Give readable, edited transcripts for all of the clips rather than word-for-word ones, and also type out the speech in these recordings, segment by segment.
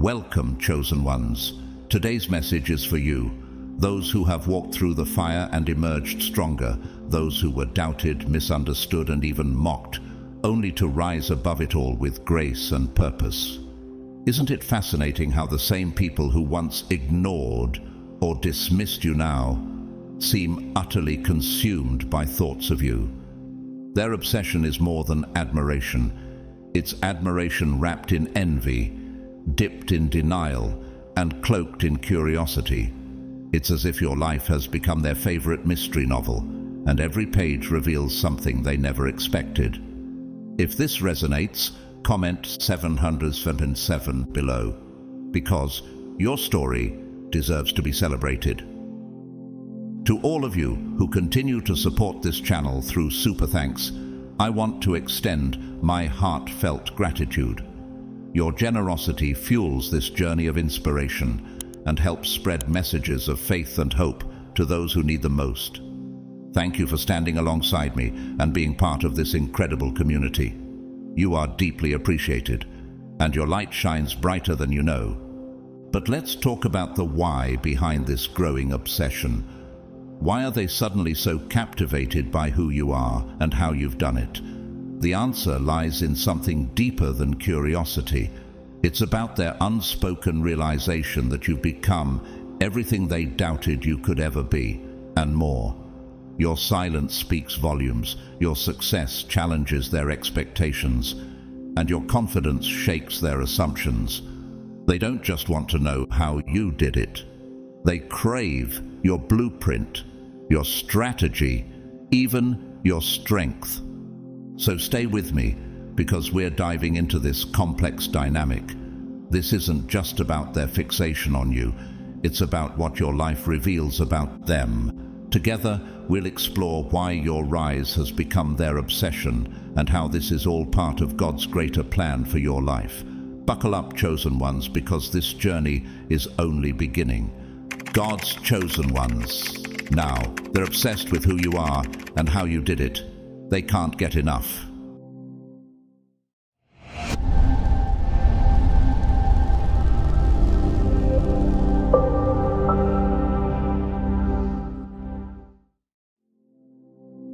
Welcome, chosen ones. Today's message is for you, those who have walked through the fire and emerged stronger, those who were doubted, misunderstood, and even mocked, only to rise above it all with grace and purpose. Isn't it fascinating how the same people who once ignored or dismissed you now seem utterly consumed by thoughts of you? Their obsession is more than admiration. It's admiration wrapped in envy, dipped in denial, and cloaked in curiosity. It's as if your life has become their favorite mystery novel, and every page reveals something they never expected. If this resonates, comment 777 below, because your story deserves to be celebrated. To all of you who continue to support this channel through Super Thanks, I want to extend my heartfelt gratitude. Your generosity fuels this journey of inspiration and helps spread messages of faith and hope to those who need them most. Thank you for standing alongside me and being part of this incredible community. You are deeply appreciated, and your light shines brighter than you know. But let's talk about the why behind this growing obsession. Why are they suddenly so captivated by who you are and how you've done it? The answer lies in something deeper than curiosity. It's about their unspoken realization that you've become everything they doubted you could ever be, and more. Your silence speaks volumes, your success challenges their expectations, and your confidence shakes their assumptions. They don't just want to know how you did it. They crave your blueprint, your strategy, even your strength. So stay with me, because we're diving into this complex dynamic. This isn't just about their fixation on you, it's about what your life reveals about them. Together, we'll explore why your rise has become their obsession and how this is all part of God's greater plan for your life. Buckle up, chosen ones, because this journey is only beginning. God's chosen ones. Now, they're obsessed with who you are and how you did it. They can't get enough.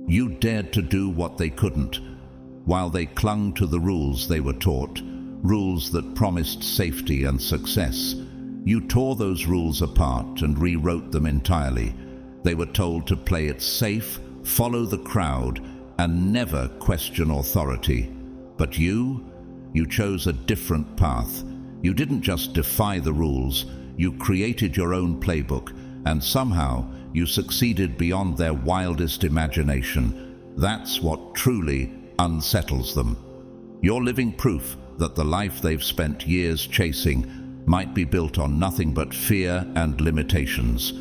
You dared to do what they couldn't, while they clung to the rules they were taught, rules that promised safety and success. You tore those rules apart and rewrote them entirely. They were told to play it safe, follow the crowd, and never question authority. But you chose a different path. You didn't just defy the rules, you created your own playbook, and somehow you succeeded beyond their wildest imagination. That's what truly unsettles them. You're living proof that the life they've spent years chasing might be built on nothing but fear and limitations.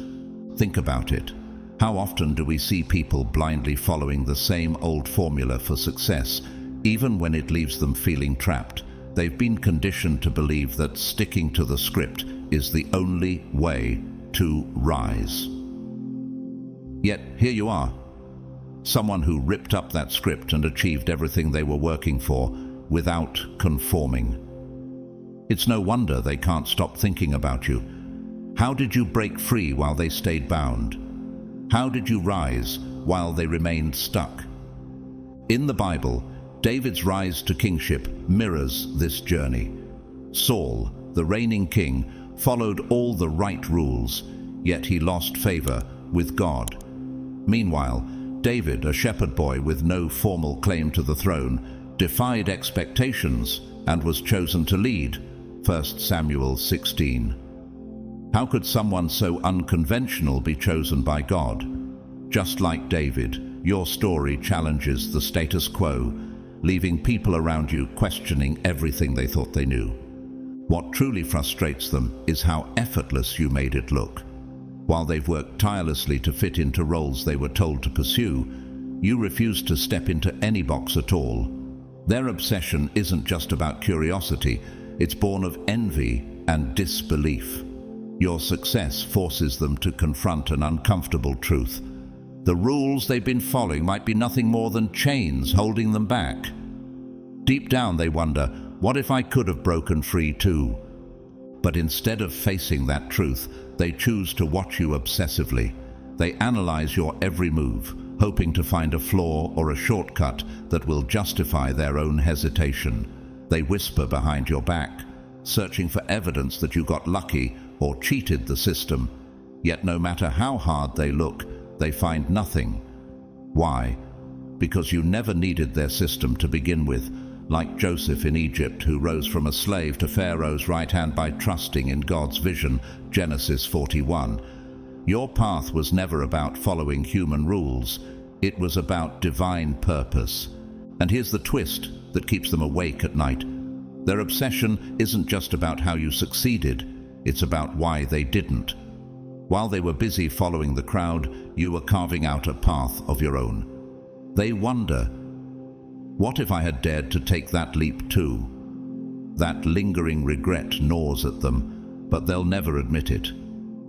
Think about it. How often do we see people blindly following the same old formula for success, even when it leaves them feeling trapped? They've been conditioned to believe that sticking to the script is the only way to rise. Yet here you are, someone who ripped up that script and achieved everything they were working for without conforming. It's no wonder they can't stop thinking about you. How did you break free while they stayed bound? How did you rise while they remained stuck? In the Bible, David's rise to kingship mirrors this journey. Saul, the reigning king, followed all the right rules, yet he lost favor with God. Meanwhile, David, a shepherd boy with no formal claim to the throne, defied expectations and was chosen to lead. 1 Samuel 16. How could someone so unconventional be chosen by God? Just like David, your story challenges the status quo, leaving people around you questioning everything they thought they knew. What truly frustrates them is how effortless you made it look. While they've worked tirelessly to fit into roles they were told to pursue, you refused to step into any box at all. Their obsession isn't just about curiosity, it's born of envy and disbelief. Your success forces them to confront an uncomfortable truth. The rules they've been following might be nothing more than chains holding them back. Deep down they wonder, what if I could have broken free too? But instead of facing that truth, they choose to watch you obsessively. They analyze your every move, hoping to find a flaw or a shortcut that will justify their own hesitation. They whisper behind your back, searching for evidence that you got lucky or cheated the system. Yet no matter how hard they look, they find nothing. Why? Because you never needed their system to begin with, like Joseph in Egypt, who rose from a slave to Pharaoh's right hand by trusting in God's vision, Genesis 41. Your path was never about following human rules. It was about divine purpose. And here's the twist that keeps them awake at night. Their obsession isn't just about how you succeeded, it's about why they didn't. While they were busy following the crowd, you were carving out a path of your own. They wonder, what if I had dared to take that leap too? That lingering regret gnaws at them, but they'll never admit it.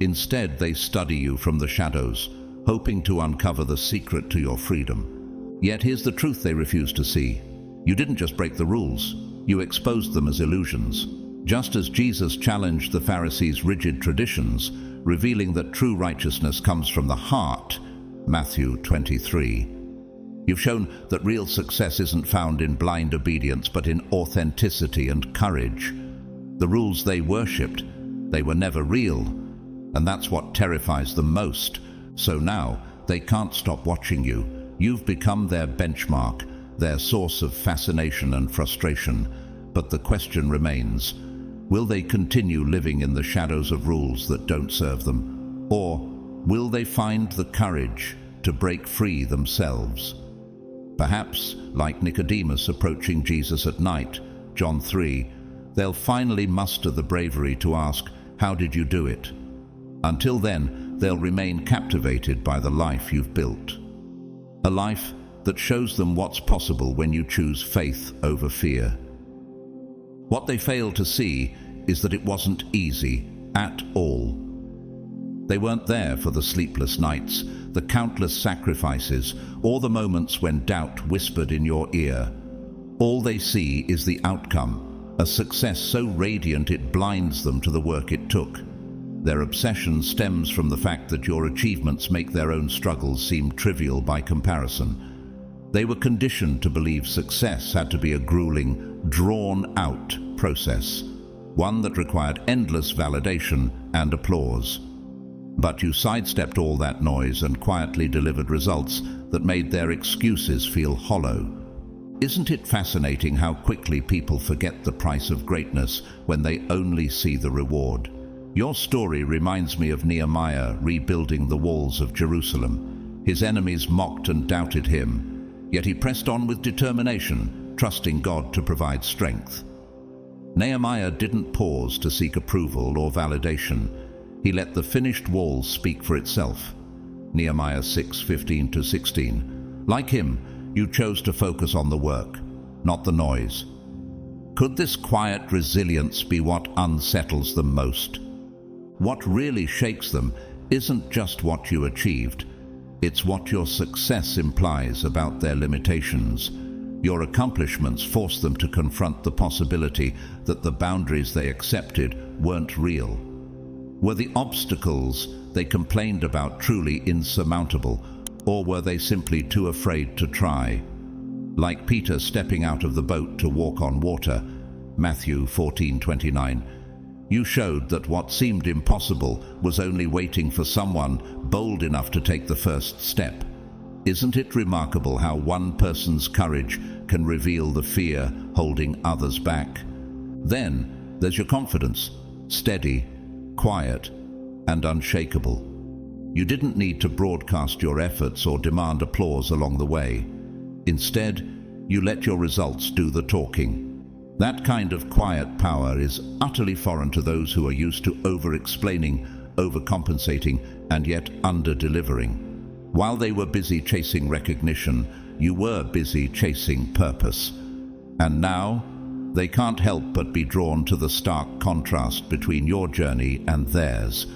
Instead, they study you from the shadows, hoping to uncover the secret to your freedom. Yet here's the truth they refuse to see. You didn't just break the rules, you exposed them as illusions. Just as Jesus challenged the Pharisees' rigid traditions, revealing that true righteousness comes from the heart, Matthew 23. You've shown that real success isn't found in blind obedience, but in authenticity and courage. The rules they worshipped, they were never real, and that's what terrifies them most. So now, they can't stop watching you. You've become their benchmark, their source of fascination and frustration. But the question remains, will they continue living in the shadows of rules that don't serve them? Or will they find the courage to break free themselves? Perhaps, like Nicodemus approaching Jesus at night, John 3, they'll finally muster the bravery to ask, how did you do it? Until then, they'll remain captivated by the life you've built. A life that shows them what's possible when you choose faith over fear. What they fail to see is that it wasn't easy at all. They weren't there for the sleepless nights, the countless sacrifices, or the moments when doubt whispered in your ear. All they see is the outcome, a success so radiant it blinds them to the work it took. Their obsession stems from the fact that your achievements make their own struggles seem trivial by comparison. They were conditioned to believe success had to be a grueling, drawn-out process, one that required endless validation and applause. But you sidestepped all that noise and quietly delivered results that made their excuses feel hollow. Isn't it fascinating how quickly people forget the price of greatness when they only see the reward? Your story reminds me of Nehemiah rebuilding the walls of Jerusalem. His enemies mocked and doubted him, yet he pressed on with determination, trusting God to provide strength. Nehemiah didn't pause to seek approval or validation. He let the finished wall speak for itself. Nehemiah 6:15-16. Like him, you chose to focus on the work, not the noise. Could this quiet resilience be what unsettles them most? What really shakes them isn't just what you achieved, it's what your success implies about their limitations. Your accomplishments force them to confront the possibility that the boundaries they accepted weren't real. Were the obstacles they complained about truly insurmountable, or were they simply too afraid to try? Like Peter stepping out of the boat to walk on water, Matthew 14:29, you showed that what seemed impossible was only waiting for someone bold enough to take the first step. Isn't it remarkable how one person's courage can reveal the fear holding others back? Then there's your confidence, steady, quiet, and unshakable. You didn't need to broadcast your efforts or demand applause along the way. Instead, you let your results do the talking. That kind of quiet power is utterly foreign to those who are used to over-explaining, overcompensating, and yet under-delivering. While they were busy chasing recognition, you were busy chasing purpose. And now, they can't help but be drawn to the stark contrast between your journey and theirs.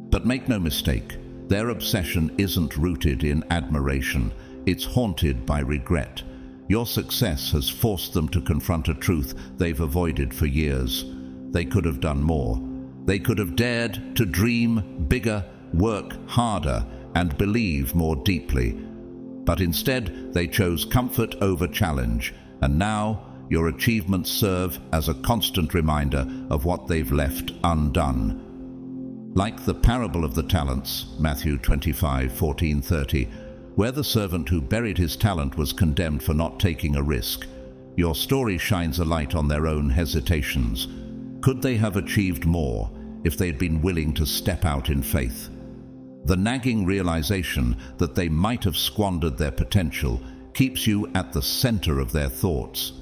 But make no mistake, their obsession isn't rooted in admiration, it's haunted by regret. Your success has forced them to confront a truth they've avoided for years. They could have done more. They could have dared to dream bigger, work harder, and believe more deeply. But instead, they chose comfort over challenge, and now your achievements serve as a constant reminder of what they've left undone. Like the parable of the talents, Matthew 25:14-30, where the servant who buried his talent was condemned for not taking a risk, your story shines a light on their own hesitations. Could they have achieved more if they'd been willing to step out in faith? The nagging realization that they might have squandered their potential keeps you at the center of their thoughts.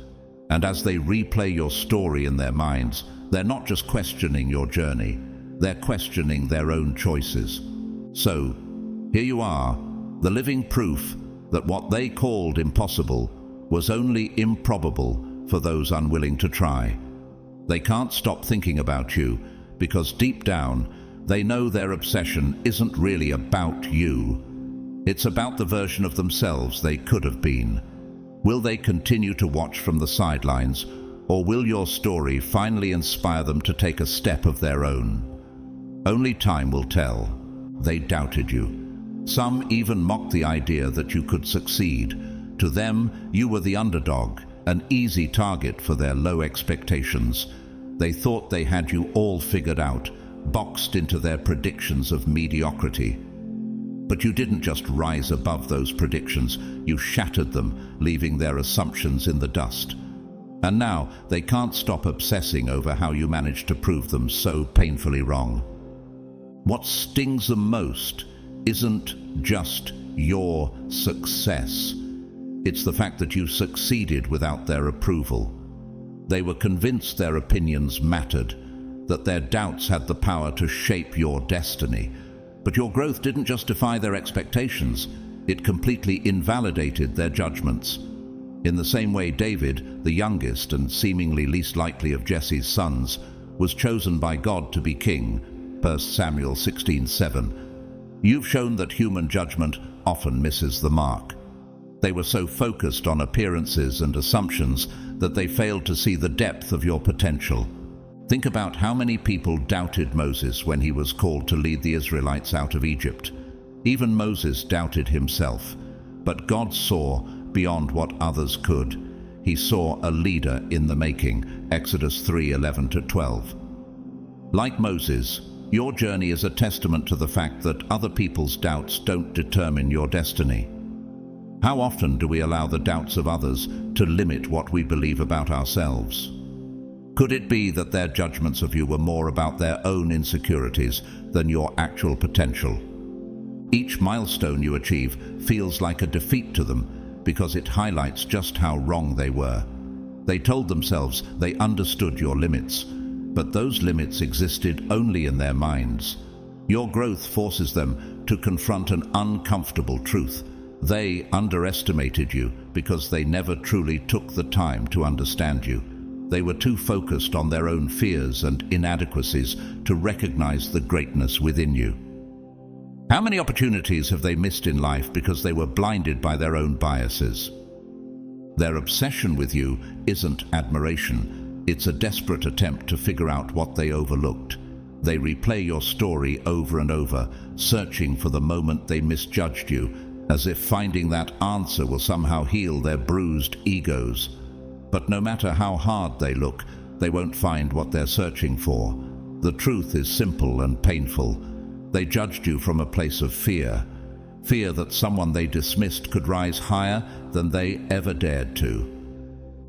And as they replay your story in their minds, they're not just questioning your journey, they're questioning their own choices. So, here you are, the living proof that what they called impossible was only improbable for those unwilling to try. They can't stop thinking about you because deep down, they know their obsession isn't really about you. It's about the version of themselves they could have been. Will they continue to watch from the sidelines, or will your story finally inspire them to take a step of their own? Only time will tell. They doubted you. Some even mocked the idea that you could succeed. To them, you were the underdog, an easy target for their low expectations. They thought they had you all figured out, boxed into their predictions of mediocrity. But you didn't just rise above those predictions, you shattered them, leaving their assumptions in the dust. And now they can't stop obsessing over how you managed to prove them so painfully wrong. What stings them most isn't just your success. It's the fact that you succeeded without their approval. They were convinced their opinions mattered, that their doubts had the power to shape your destiny. But your growth didn't just defy their expectations, it completely invalidated their judgments. In the same way David, the youngest and seemingly least likely of Jesse's sons, was chosen by God to be king, 1 Samuel 16:7. You've shown that human judgment often misses the mark. They were so focused on appearances and assumptions that they failed to see the depth of your potential. Think about how many people doubted Moses when he was called to lead the Israelites out of Egypt. Even Moses doubted himself, but God saw beyond what others could. He saw a leader in the making, Exodus 3:11-12. Like Moses, your journey is a testament to the fact that other people's doubts don't determine your destiny. How often do we allow the doubts of others to limit what we believe about ourselves? Could it be that their judgments of you were more about their own insecurities than your actual potential? Each milestone you achieve feels like a defeat to them because it highlights just how wrong they were. They told themselves they understood your limits, but those limits existed only in their minds. Your growth forces them to confront an uncomfortable truth. They underestimated you because they never truly took the time to understand you. They were too focused on their own fears and inadequacies to recognize the greatness within you. How many opportunities have they missed in life because they were blinded by their own biases? Their obsession with you isn't admiration. It's a desperate attempt to figure out what they overlooked. They replay your story over and over, searching for the moment they misjudged you, as if finding that answer will somehow heal their bruised egos. But no matter how hard they look, they won't find what they're searching for. The truth is simple and painful. They judged you from a place of fear. Fear that someone they dismissed could rise higher than they ever dared to.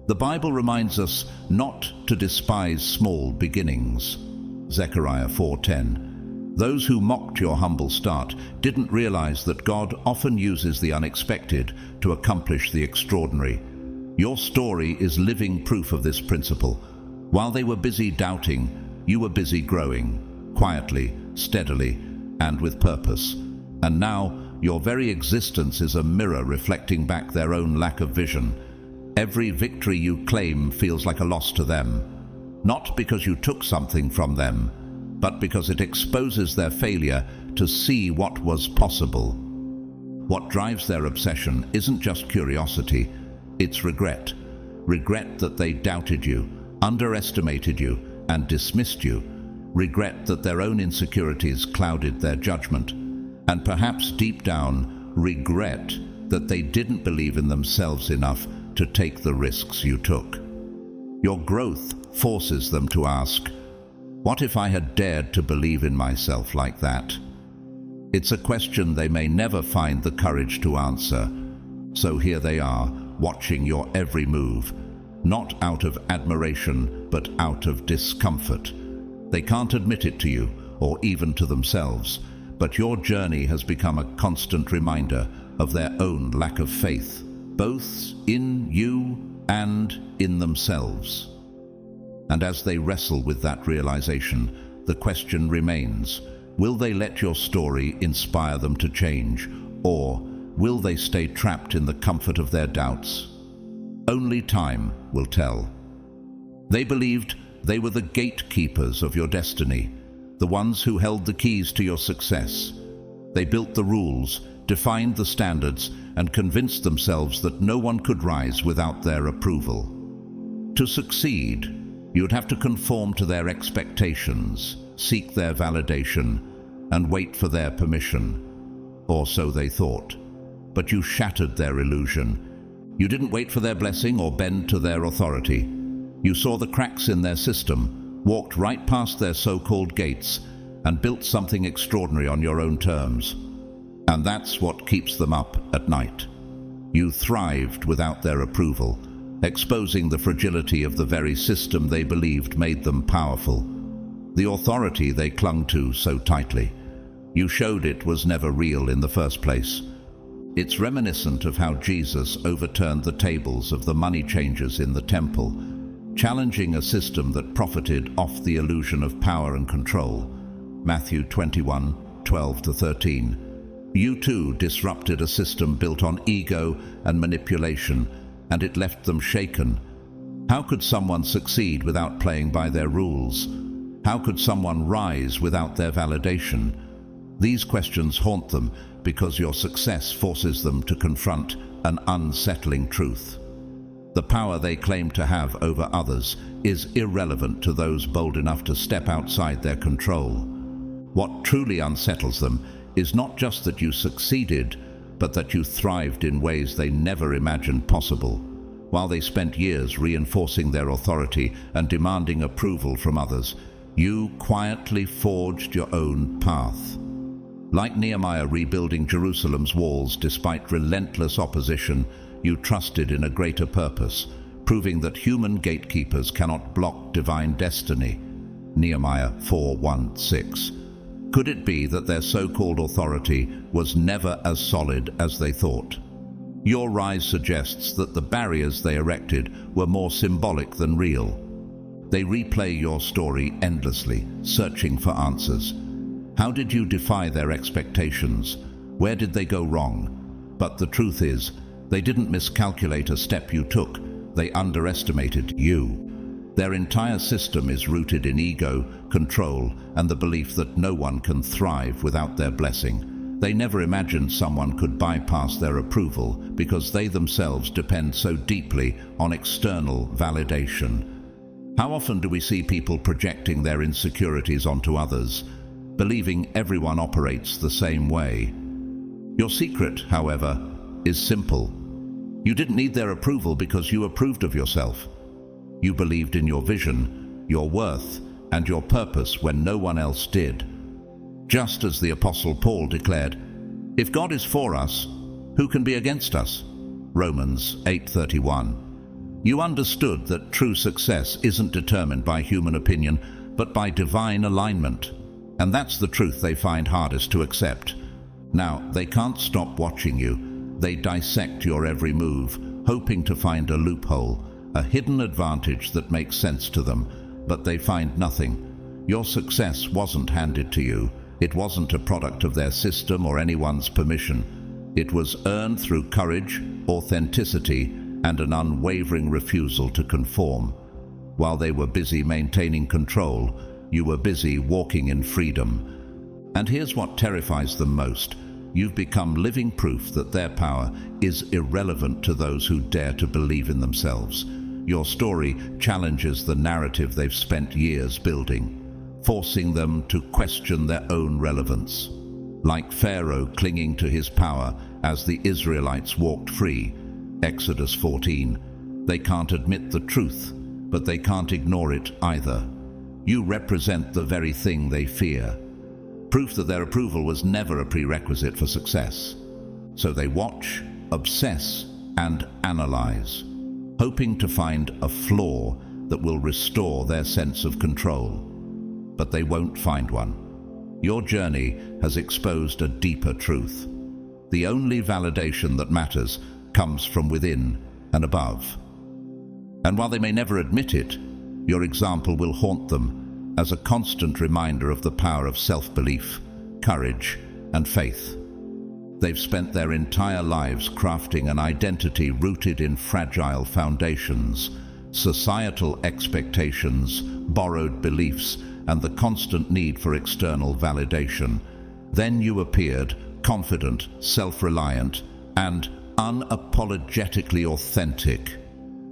The Bible reminds us not to despise small beginnings. Zechariah 4:10. Those who mocked your humble start didn't realize that God often uses the unexpected to accomplish the extraordinary. Your story is living proof of this principle. While they were busy doubting, you were busy growing, quietly, steadily, and with purpose. And now, your very existence is a mirror reflecting back their own lack of vision. Every victory you claim feels like a loss to them, not because you took something from them, but because it exposes their failure to see what was possible. What drives their obsession isn't just curiosity, it's regret. Regret that they doubted you, underestimated you, and dismissed you. regret that their own insecurities clouded their judgment, and perhaps deep down, regret that they didn't believe in themselves enough to take the risks you took. Your growth forces them to ask, what if I had dared to believe in myself like that? It's a question they may never find the courage to answer. So here they are, watching your every move, not out of admiration, but out of discomfort. They can't admit it to you, or even to themselves, but your journey has become a constant reminder of their own lack of faith, both in you and in themselves. And as they wrestle with that realization, the question remains, will they let your story inspire them to change, or will they stay trapped in the comfort of their doubts? Only time will tell. They believed they were the gatekeepers of your destiny, the ones who held the keys to your success. They built the rules, defined the standards, and convinced themselves that no one could rise without their approval. To succeed, you'd have to conform to their expectations, seek their validation, and wait for their permission. Or so they thought. But you shattered their illusion. You didn't wait for their blessing or bend to their authority. You saw the cracks in their system, walked right past their so-called gates, and built something extraordinary on your own terms. And that's what keeps them up at night. You thrived without their approval, exposing the fragility of the very system they believed made them powerful, the authority they clung to so tightly. You showed it was never real in the first place. It's reminiscent of how Jesus overturned the tables of the money changers in the temple, challenging a system that profited off the illusion of power and control. Matthew 21:12-13. You too disrupted a system built on ego and manipulation, and it left them shaken. How could someone succeed without playing by their rules? How could someone rise without their validation? These questions haunt them because your success forces them to confront an unsettling truth. The power they claim to have over others is irrelevant to those bold enough to step outside their control. What truly unsettles them is not just that you succeeded, but that you thrived in ways they never imagined possible, while they spent years reinforcing their authority and demanding approval from others. You quietly forged your own path. Like Nehemiah rebuilding Jerusalem's walls despite relentless opposition, you trusted in a greater purpose, proving that human gatekeepers cannot block divine destiny. Nehemiah 4:1-6. Could it be that their so-called authority was never as solid as they thought? Your rise suggests that the barriers they erected were more symbolic than real. They replay your story endlessly, searching for answers. How did you defy their expectations? Where did they go wrong? But the truth is, they didn't miscalculate a step you took. They underestimated you. Their entire system is rooted in ego, control, and the belief that no one can thrive without their blessing. They never imagined someone could bypass their approval because they themselves depend so deeply on external validation. How often do we see people projecting their insecurities onto others, believing everyone operates the same way? Your secret, however, is simple. You didn't need their approval because you approved of yourself. You believed in your vision, your worth, and your purpose when no one else did. Just as the Apostle Paul declared, "If God is for us, who can be against us?" Romans 8:31. You understood that true success isn't determined by human opinion, but by divine alignment. And that's the truth they find hardest to accept. Now, they can't stop watching you. They dissect your every move, hoping to find a loophole, a hidden advantage that makes sense to them, but they find nothing. Your success wasn't handed to you. It wasn't a product of their system or anyone's permission. It was earned through courage, authenticity, and an unwavering refusal to conform. While they were busy maintaining control, you were busy walking in freedom. And here's what terrifies them most. You've become living proof that their power is irrelevant to those who dare to believe in themselves. Your story challenges the narrative they've spent years building. forcing them to question their own relevance. Like Pharaoh clinging to his power as the Israelites walked free, Exodus 14, they can't admit the truth, but they can't ignore it either. You represent the very thing they fear. Proof that their approval was never a prerequisite for success. So they watch, obsess, and analyze, hoping to find a flaw that will restore their sense of control. But they won't find one. Your journey has exposed a deeper truth. The only validation that matters comes from within and above. And while they may never admit it, your example will haunt them as a constant reminder of the power of self-belief, courage, and faith. They've spent their entire lives crafting an identity rooted in fragile foundations, societal expectations, borrowed beliefs, and the constant need for external validation. Then you appeared confident, self-reliant, and unapologetically authentic.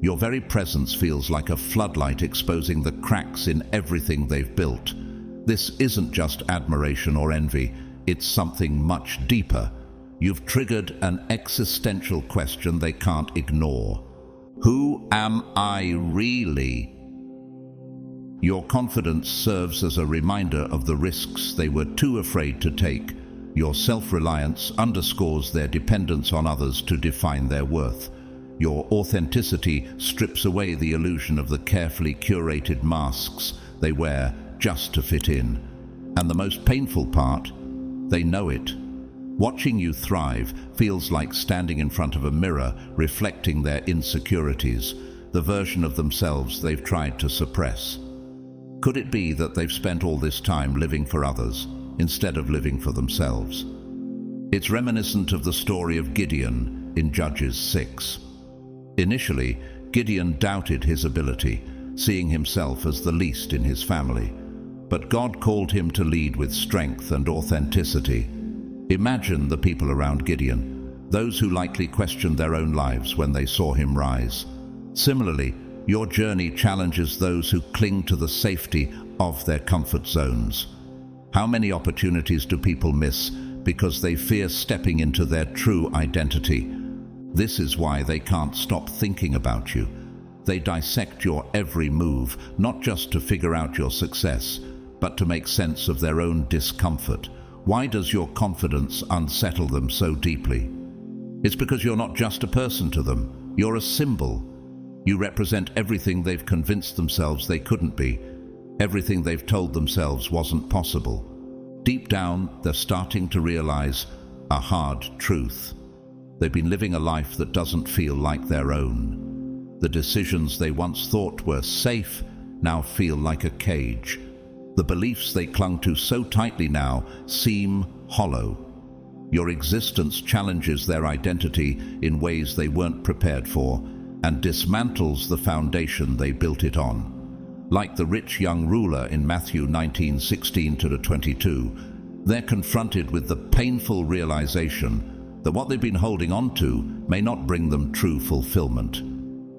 Your very presence feels like a floodlight exposing the cracks in everything they've built. This isn't just admiration or envy, it's something much deeper. You've triggered an existential question they can't ignore. Who am I really? Your confidence serves as a reminder of the risks they were too afraid to take. Your self-reliance underscores their dependence on others to define their worth. Your authenticity strips away the illusion of the carefully curated masks they wear just to fit in. And the most painful part, they know it. Watching you thrive feels like standing in front of a mirror reflecting their insecurities, the version of themselves they've tried to suppress. Could it be that they've spent all this time living for others instead of living for themselves? It's reminiscent of the story of Gideon in Judges 6. Initially, Gideon doubted his ability, seeing himself as the least in his family. But God called him to lead with strength and authenticity. Imagine the people around Gideon, those who likely questioned their own lives when they saw him rise. Similarly, your journey challenges those who cling to the safety of their comfort zones. How many opportunities do people miss because they fear stepping into their true identity? This is why they can't stop thinking about you. They dissect your every move, not just to figure out your success, but to make sense of their own discomfort. Why does your confidence unsettle them so deeply? It's because you're not just a person to them. You're a symbol. You represent everything they've convinced themselves they couldn't be, everything they've told themselves wasn't possible. Deep down, they're starting to realize a hard truth. They've been living a life that doesn't feel like their own. The decisions they once thought were safe now feel like a cage. The beliefs they clung to so tightly now seem hollow. Your existence challenges their identity in ways they weren't prepared for and dismantles the foundation they built it on. Like the rich young ruler in Matthew 19:16-22, they're confronted with the painful realization that what they've been holding on to may not bring them true fulfillment.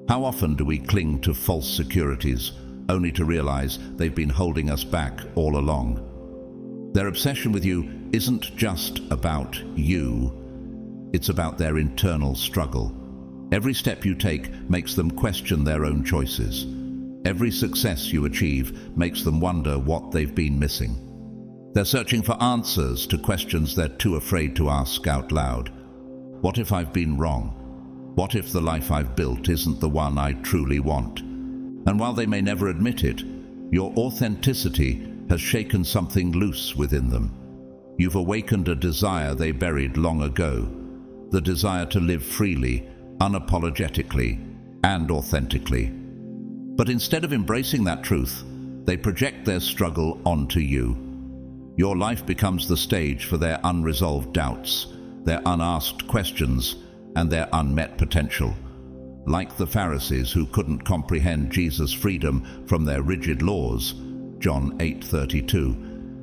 How often do we cling to false securities only to realize they've been holding us back all along? Their obsession with you isn't just about you, it's about their internal struggle. Every step you take makes them question their own choices. Every success you achieve makes them wonder what they've been missing. They're searching for answers to questions they're too afraid to ask out loud. What if I've been wrong? What if the life I've built isn't the one I truly want? And while they may never admit it, your authenticity has shaken something loose within them. You've awakened a desire they buried long ago, the desire to live freely, unapologetically, and authentically. But instead of embracing that truth, they project their struggle onto you. Your life becomes the stage for their unresolved doubts, their unasked questions, and their unmet potential. Like the Pharisees who couldn't comprehend Jesus' freedom from their rigid laws, John 8:32,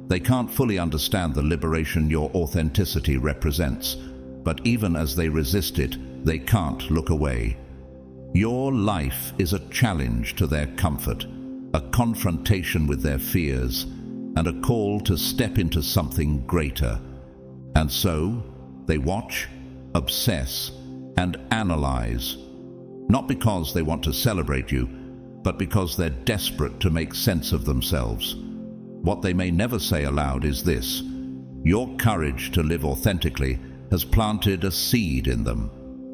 they can't fully understand the liberation your authenticity represents, but even as they resist it, they can't look away. Your life is a challenge to their comfort, a confrontation with their fears, and a call to step into something greater. And so, they watch, obsess, and analyze, not because they want to celebrate you, but because they're desperate to make sense of themselves. What they may never say aloud is this: your courage to live authentically has planted a seed in them.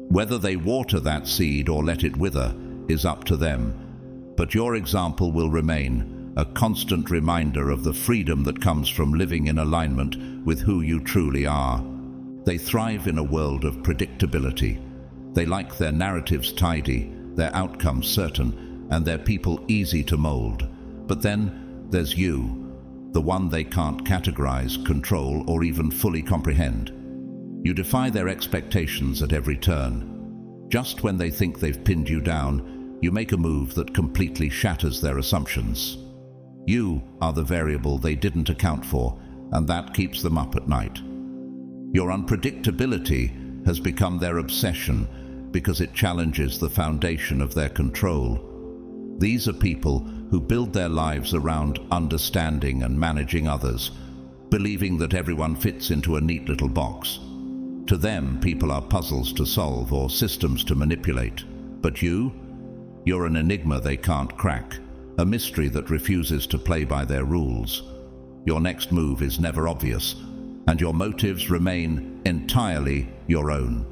Whether they water that seed or let it wither is up to them, but your example will remain a constant reminder of the freedom that comes from living in alignment with who you truly are. They thrive in a world of predictability. They like their narratives tidy, their outcomes certain, and their people easy to mold. But then there's you, the one they can't categorize, control, or even fully comprehend. You defy their expectations at every turn. Just when they think they've pinned you down, you make a move that completely shatters their assumptions. You are the variable they didn't account for, and that keeps them up at night. Your unpredictability has become their obsession because it challenges the foundation of their control. These are people who build their lives around understanding and managing others, believing that everyone fits into a neat little box. To them, people are puzzles to solve or systems to manipulate. But you're an enigma they can't crack, a mystery that refuses to play by their rules. Your next move is never obvious, and your motives remain entirely your own.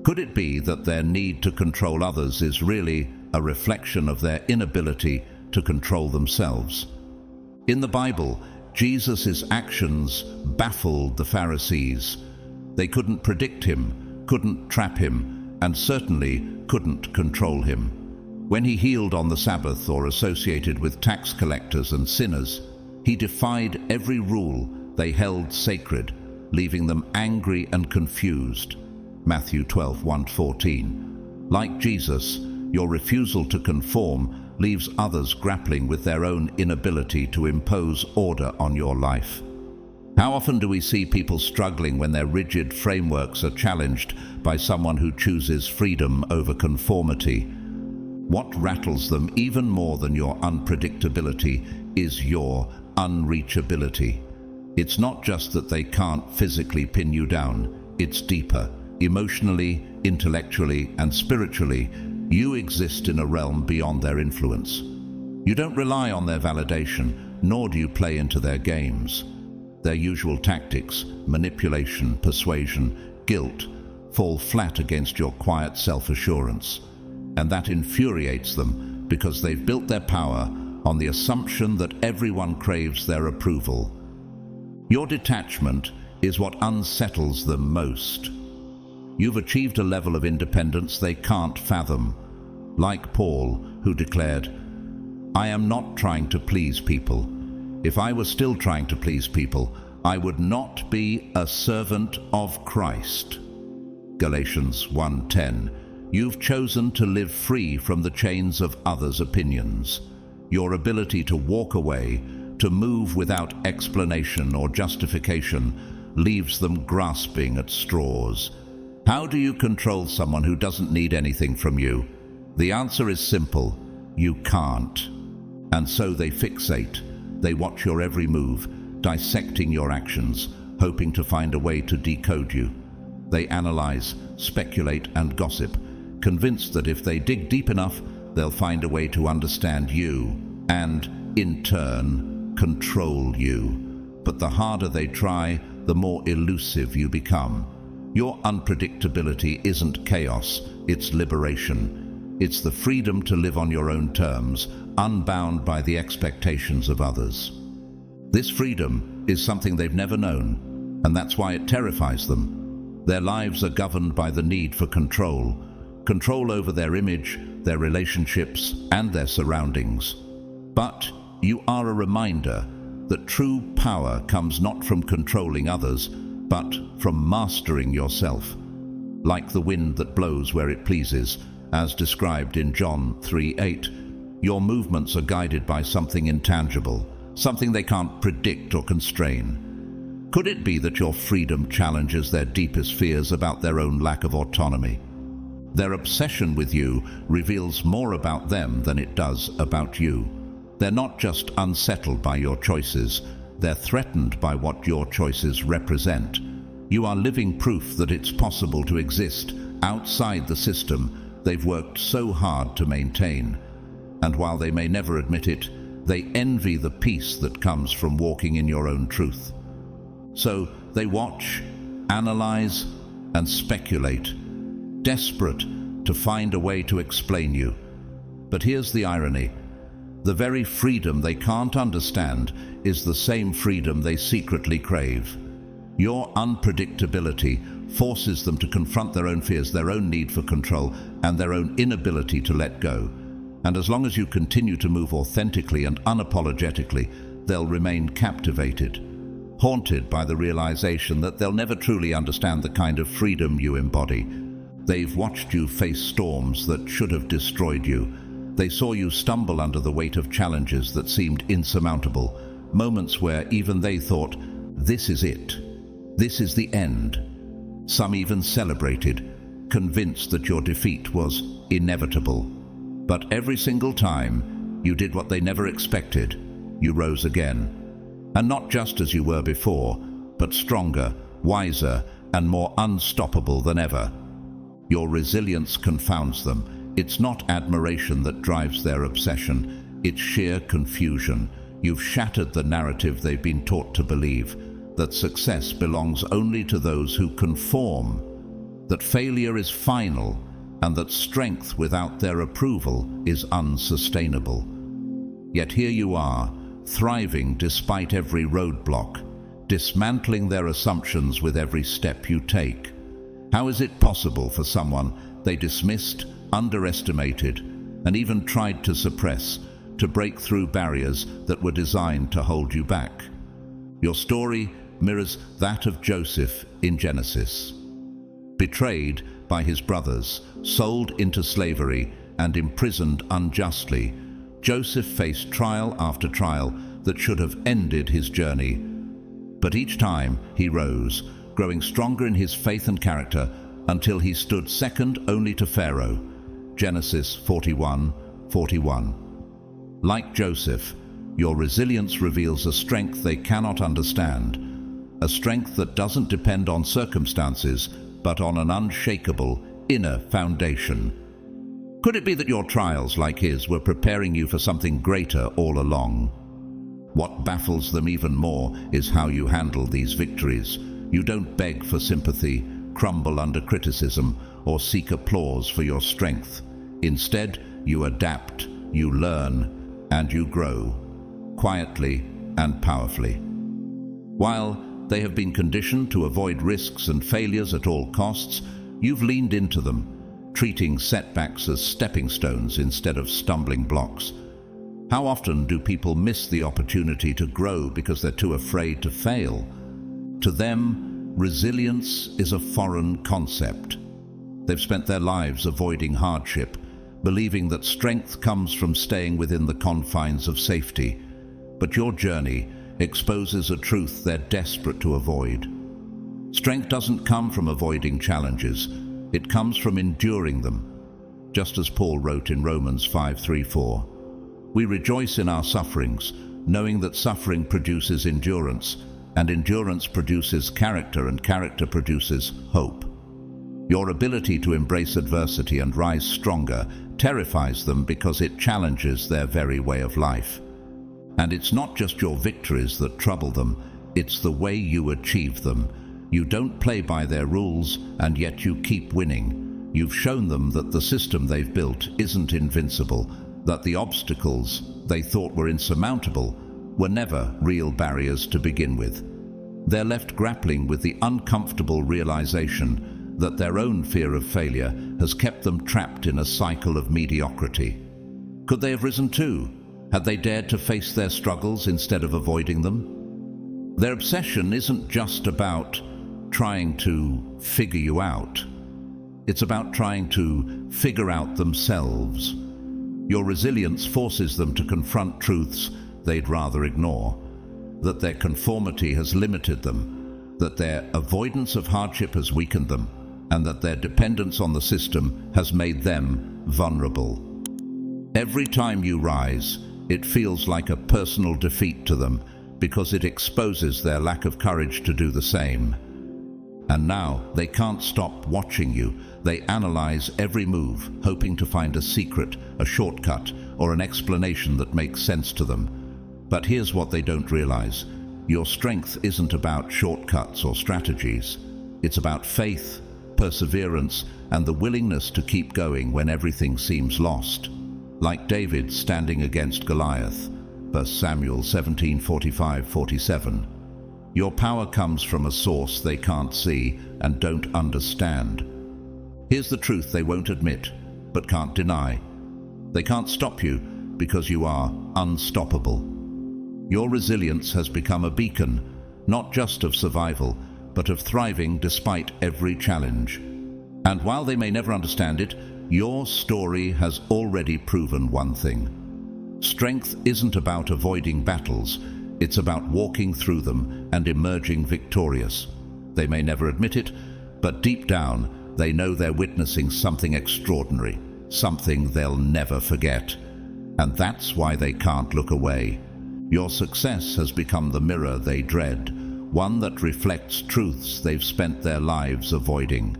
Could it be that their need to control others is really a reflection of their inability to control themselves? In the Bible, Jesus' actions baffled the Pharisees. They couldn't predict him, couldn't trap him, and certainly couldn't control him. When he healed on the Sabbath or associated with tax collectors and sinners, he defied every rule they held sacred, leaving them angry and confused. Matthew 12:1-14. Like Jesus, your refusal to conform leaves others grappling with their own inability to impose order on your life. How often do we see people struggling when their rigid frameworks are challenged by someone who chooses freedom over conformity? What rattles them even more than your unpredictability is your unreachability. It's not just that they can't physically pin you down, it's deeper. Emotionally, intellectually, and spiritually, you exist in a realm beyond their influence. You don't rely on their validation, nor do you play into their games. Their usual tactics, manipulation, persuasion, guilt, fall flat against your quiet self-assurance. And that infuriates them because they've built their power on the assumption that everyone craves their approval. Your detachment is what unsettles them most. You've achieved a level of independence they can't fathom. Like Paul, who declared, "I am not trying to please people. If I were still trying to please people, I would not be a servant of Christ." Galatians 1:10. You've chosen to live free from the chains of others' opinions. Your ability to walk away, to move without explanation or justification, leaves them grasping at straws. How do you control someone who doesn't need anything from you? The answer is simple: you can't. And so they fixate. They watch your every move, dissecting your actions, hoping to find a way to decode you. They analyze, speculate, and gossip, convinced that if they dig deep enough, they'll find a way to understand you and, in turn, control you. But the harder they try, the more elusive you become. Your unpredictability isn't chaos, it's liberation. It's the freedom to live on your own terms, unbound by the expectations of others. This freedom is something they've never known, and that's why it terrifies them. Their lives are governed by the need for control over their image, their relationships, and their surroundings. But you are a reminder that true power comes not from controlling others, but from mastering yourself. Like the wind that blows where it pleases, as described in John 3:8, your movements are guided by something intangible, something they can't predict or constrain. Could it be that your freedom challenges their deepest fears about their own lack of autonomy? Their obsession with you reveals more about them than it does about you. They're not just unsettled by your choices, they're threatened by what your choices represent. You are living proof that it's possible to exist outside the system they've worked so hard to maintain. And while they may never admit it, they envy the peace that comes from walking in your own truth. So they watch, analyze, and speculate, desperate to find a way to explain you. But here's the irony. The very freedom they can't understand is the same freedom they secretly crave. Your unpredictability forces them to confront their own fears, their own need for control, and their own inability to let go. And as long as you continue to move authentically and unapologetically, they'll remain captivated, haunted by the realization that they'll never truly understand the kind of freedom you embody. They've watched you face storms that should have destroyed you. They saw you stumble under the weight of challenges that seemed insurmountable, moments where even they thought, this is it. This is the end. Some even celebrated, convinced that your defeat was inevitable. But every single time, you did what they never expected. You rose again. And not just as you were before, but stronger, wiser, and more unstoppable than ever. Your resilience confounds them. It's not admiration that drives their obsession. It's sheer confusion. You've shattered the narrative they've been taught to believe, that success belongs only to those who conform, that failure is final, and that strength without their approval is unsustainable. Yet here you are, thriving despite every roadblock, dismantling their assumptions with every step you take. How is it possible for someone they dismissed, underestimated, and even tried to suppress, to break through barriers that were designed to hold you back? Your story mirrors that of Joseph in Genesis. Betrayed by his brothers, sold into slavery, and imprisoned unjustly, Joseph faced trial after trial that should have ended his journey. But each time he rose, growing stronger in his faith and character, until he stood second only to Pharaoh. Genesis 41:41. Like Joseph, your resilience reveals a strength they cannot understand, a strength that doesn't depend on circumstances, but on an unshakable inner foundation. Could it be that your trials, like his, were preparing you for something greater all along? What baffles them even more is how you handle these victories. You don't beg for sympathy, crumble under criticism, or seek applause for your strength. Instead, you adapt, you learn, and you grow, quietly and powerfully. While they have been conditioned to avoid risks and failures at all costs, you've leaned into them, treating setbacks as stepping stones instead of stumbling blocks. How often do people miss the opportunity to grow because they're too afraid to fail? To them, resilience is a foreign concept. They've spent their lives avoiding hardship, believing that strength comes from staying within the confines of safety. But your journey exposes a truth they're desperate to avoid. Strength doesn't come from avoiding challenges. It comes from enduring them. Just as Paul wrote in Romans 5:3-4, "We rejoice in our sufferings, knowing that suffering produces endurance, and endurance produces character, and character produces hope." Your ability to embrace adversity and rise stronger terrifies them because it challenges their very way of life. And it's not just your victories that trouble them, it's the way you achieve them. You don't play by their rules, and yet you keep winning. You've shown them that the system they've built isn't invincible, that the obstacles they thought were insurmountable were never real barriers to begin with. They're left grappling with the uncomfortable realization that their own fear of failure has kept them trapped in a cycle of mediocrity. Could they have risen too? Had they dared to face their struggles instead of avoiding them? Their obsession isn't just about trying to figure you out. It's about trying to figure out themselves. Your resilience forces them to confront truths they'd rather ignore, that their conformity has limited them, that their avoidance of hardship has weakened them, and that their dependence on the system has made them vulnerable. Every time you rise, It feels like a personal defeat to them because it exposes their lack of courage to do the same. And now they can't stop watching you. They analyze every move, hoping to find a secret, a shortcut, or an explanation that makes sense to them. But here's what they don't realize. Your strength isn't about shortcuts or strategies. It's about faith, perseverance, and the willingness to keep going when everything seems lost. Like David standing against Goliath, 1 Samuel 17:45-47. Your power comes from a source they can't see and don't understand. Here's the truth they won't admit, but can't deny. They can't stop you because you are unstoppable. Your resilience has become a beacon, not just of survival, but of thriving despite every challenge. And while they may never understand it, your story has already proven one thing. Strength isn't about avoiding battles, it's about walking through them and emerging victorious. They may never admit it, but deep down, they know they're witnessing something extraordinary, something they'll never forget. And that's why they can't look away. Your success has become the mirror they dread, one that reflects truths they've spent their lives avoiding.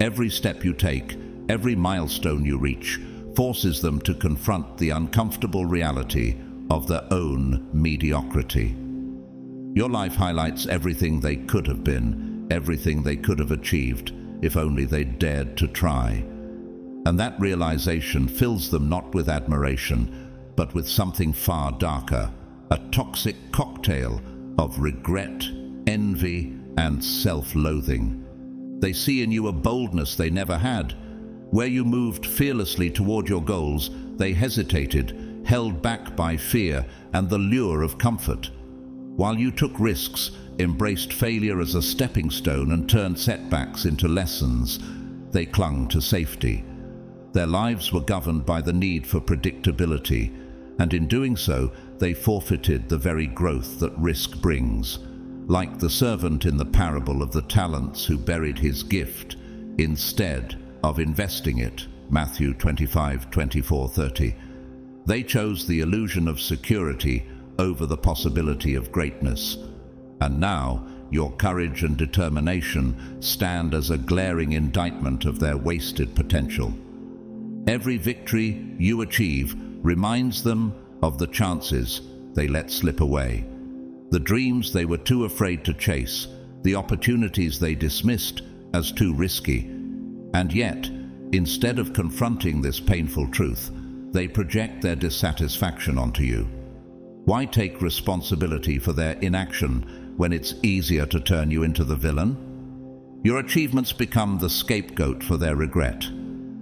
Every step you take, every milestone you reach, forces them to confront the uncomfortable reality of their own mediocrity. Your life highlights everything they could have been, everything they could have achieved, if only they'd dared to try. And that realization fills them not with admiration, but with something far darker, a toxic cocktail of regret, envy, and self-loathing. They see in you a boldness they never had. Where you moved fearlessly toward your goals, they hesitated, held back by fear and the lure of comfort. While you took risks, embraced failure as a stepping stone and turned setbacks into lessons, they clung to safety. Their lives were governed by the need for predictability, and in doing so, they forfeited the very growth that risk brings. Like the servant in the parable of the talents who buried his gift instead of investing it, Matthew 25:24-30. They chose the illusion of security over the possibility of greatness. And now, your courage and determination stand as a glaring indictment of their wasted potential. Every victory you achieve reminds them of the chances they let slip away, the dreams they were too afraid to chase, the opportunities they dismissed as too risky. And yet, instead of confronting this painful truth, they project their dissatisfaction onto you. Why take responsibility for their inaction when it's easier to turn you into the villain? Your achievements become the scapegoat for their regret,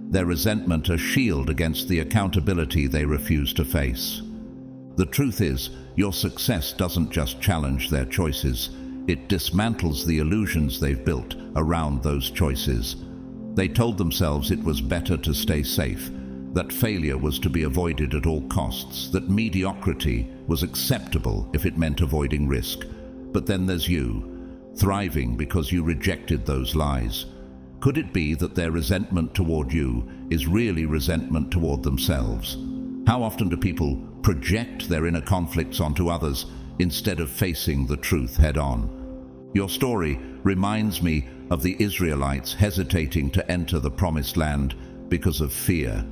their resentment a shield against the accountability they refuse to face. The truth is, your success doesn't just challenge their choices, it dismantles the illusions they've built around those choices. They told themselves it was better to stay safe, that failure was to be avoided at all costs, that mediocrity was acceptable if it meant avoiding risk. But then there's you, thriving because you rejected those lies. Could it be that their resentment toward you is really resentment toward themselves? How often do people project their inner conflicts onto others instead of facing the truth head-on? Your story reminds me of the Israelites hesitating to enter the Promised Land because of fear.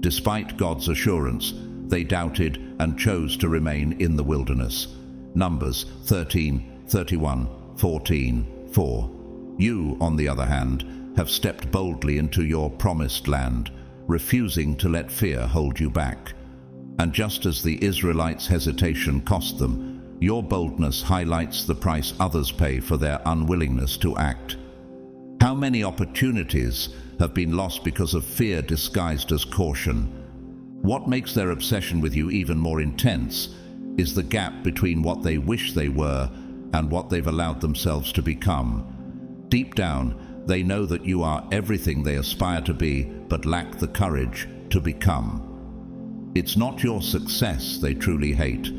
Despite God's assurance, they doubted and chose to remain in the wilderness. Numbers 13:31-14:4. You, on the other hand, have stepped boldly into your promised land, refusing to let fear hold you back. And just as the Israelites' hesitation cost them, your boldness highlights the price others pay for their unwillingness to act. How many opportunities have been lost because of fear disguised as caution? What makes their obsession with you even more intense is the gap between what they wish they were and what they've allowed themselves to become. Deep down, they know that you are everything they aspire to be, but lack the courage to become. It's not your success they truly hate.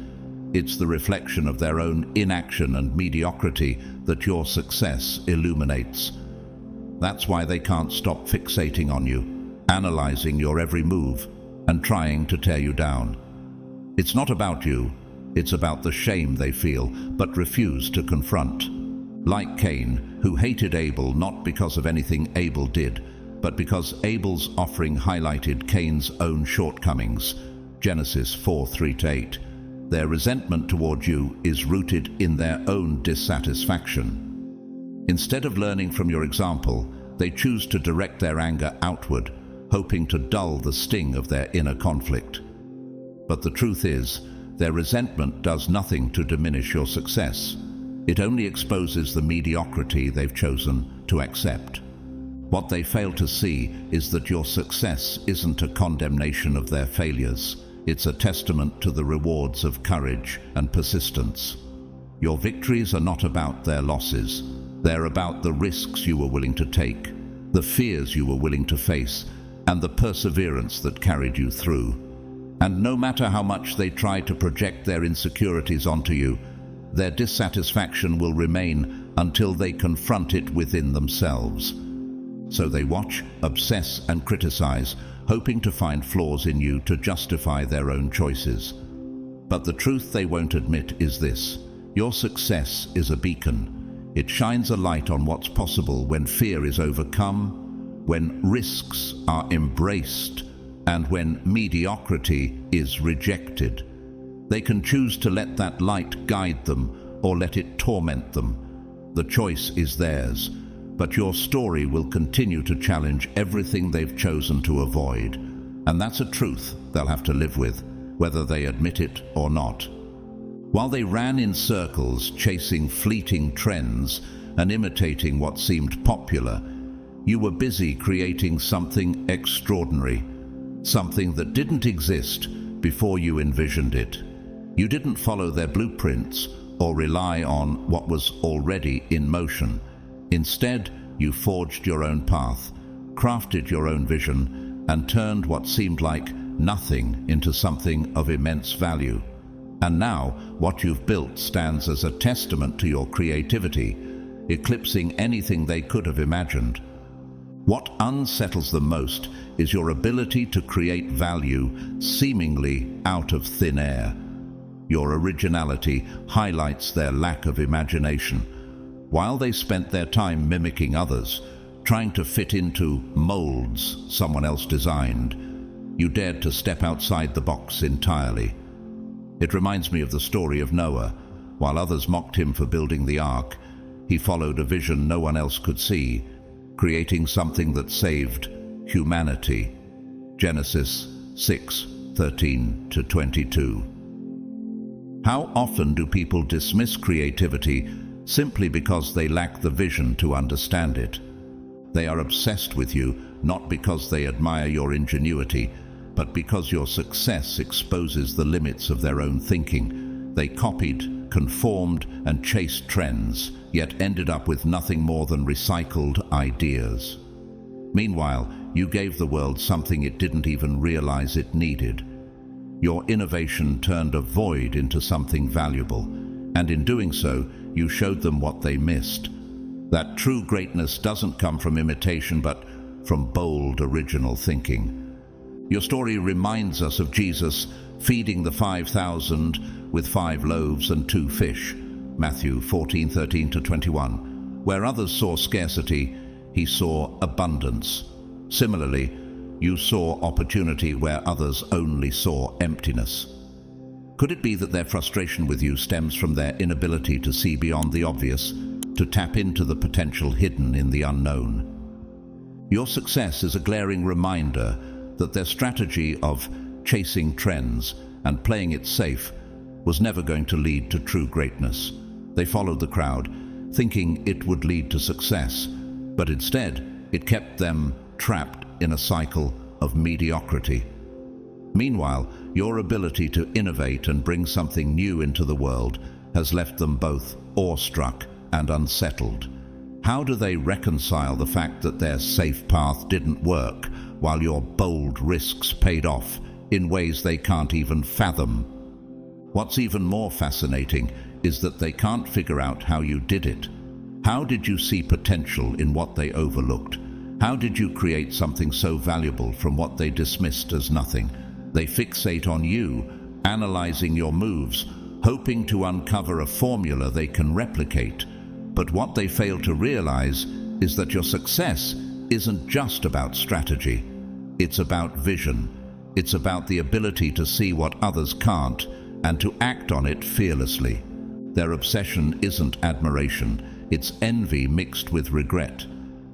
It's the reflection of their own inaction and mediocrity that your success illuminates. That's why they can't stop fixating on you, analyzing your every move, and trying to tear you down. It's not about you, it's about the shame they feel but refuse to confront. Like Cain, who hated Abel not because of anything Abel did, but because Abel's offering highlighted Cain's own shortcomings. Genesis 4:3-8. Their resentment toward you is rooted in their own dissatisfaction. Instead of learning from your example, they choose to direct their anger outward, hoping to dull the sting of their inner conflict. But the truth is, their resentment does nothing to diminish your success. It only exposes the mediocrity they've chosen to accept. What they fail to see is that your success isn't a condemnation of their failures. It's a testament to the rewards of courage and persistence. Your victories are not about their losses. They're about the risks you were willing to take, the fears you were willing to face, and the perseverance that carried you through. And no matter how much they try to project their insecurities onto you, their dissatisfaction will remain until they confront it within themselves. So they watch, obsess, and criticize, hoping to find flaws in you to justify their own choices. But the truth they won't admit is this: your success is a beacon. It shines a light on what's possible when fear is overcome, when risks are embraced, and when mediocrity is rejected. They can choose to let that light guide them or let it torment them. The choice is theirs, but your story will continue to challenge everything they've chosen to avoid. And that's a truth they'll have to live with, whether they admit it or not. While they ran in circles, chasing fleeting trends and imitating what seemed popular, you were busy creating something extraordinary, something that didn't exist before you envisioned it. You didn't follow their blueprints or rely on what was already in motion. Instead, you forged your own path, crafted your own vision, and turned what seemed like nothing into something of immense value. And now, what you've built stands as a testament to your creativity, eclipsing anything they could have imagined. What unsettles them most is your ability to create value seemingly out of thin air. Your originality highlights their lack of imagination. While they spent their time mimicking others, trying to fit into molds someone else designed, you dared to step outside the box entirely. It reminds me of the story of Noah. While others mocked him for building the ark, he followed a vision no one else could see, creating something that saved humanity. Genesis 6:13-22. How often do people dismiss creativity simply because they lack the vision to understand it? They are obsessed with you not because they admire your ingenuity, but because your success exposes the limits of their own thinking. They copied, conformed, and chased trends, yet ended up with nothing more than recycled ideas. Meanwhile, you gave the world something it didn't even realize it needed. Your innovation turned a void into something valuable, and in doing so, you showed them what they missed. That true greatness doesn't come from imitation, but from bold, original thinking. Your story reminds us of Jesus feeding the 5,000 with 5 loaves and 2 fish, Matthew 14:13-21. Where others saw scarcity, he saw abundance. Similarly, you saw opportunity where others only saw emptiness. Could it be that their frustration with you stems from their inability to see beyond the obvious, to tap into the potential hidden in the unknown? Your success is a glaring reminder that their strategy of chasing trends and playing it safe was never going to lead to true greatness. They followed the crowd, thinking it would lead to success, but instead it kept them trapped in a cycle of mediocrity. Meanwhile, your ability to innovate and bring something new into the world has left them both awestruck and unsettled. How do they reconcile the fact that their safe path didn't work while your bold risks paid off in ways they can't even fathom? What's even more fascinating is that they can't figure out how you did it. How did you see potential in what they overlooked? How did you create something so valuable from what they dismissed as nothing? They fixate on you, analyzing your moves, hoping to uncover a formula they can replicate. But what they fail to realize is that your success isn't just about strategy. It's about vision. It's about the ability to see what others can't and to act on it fearlessly. Their obsession isn't admiration, it's envy mixed with regret.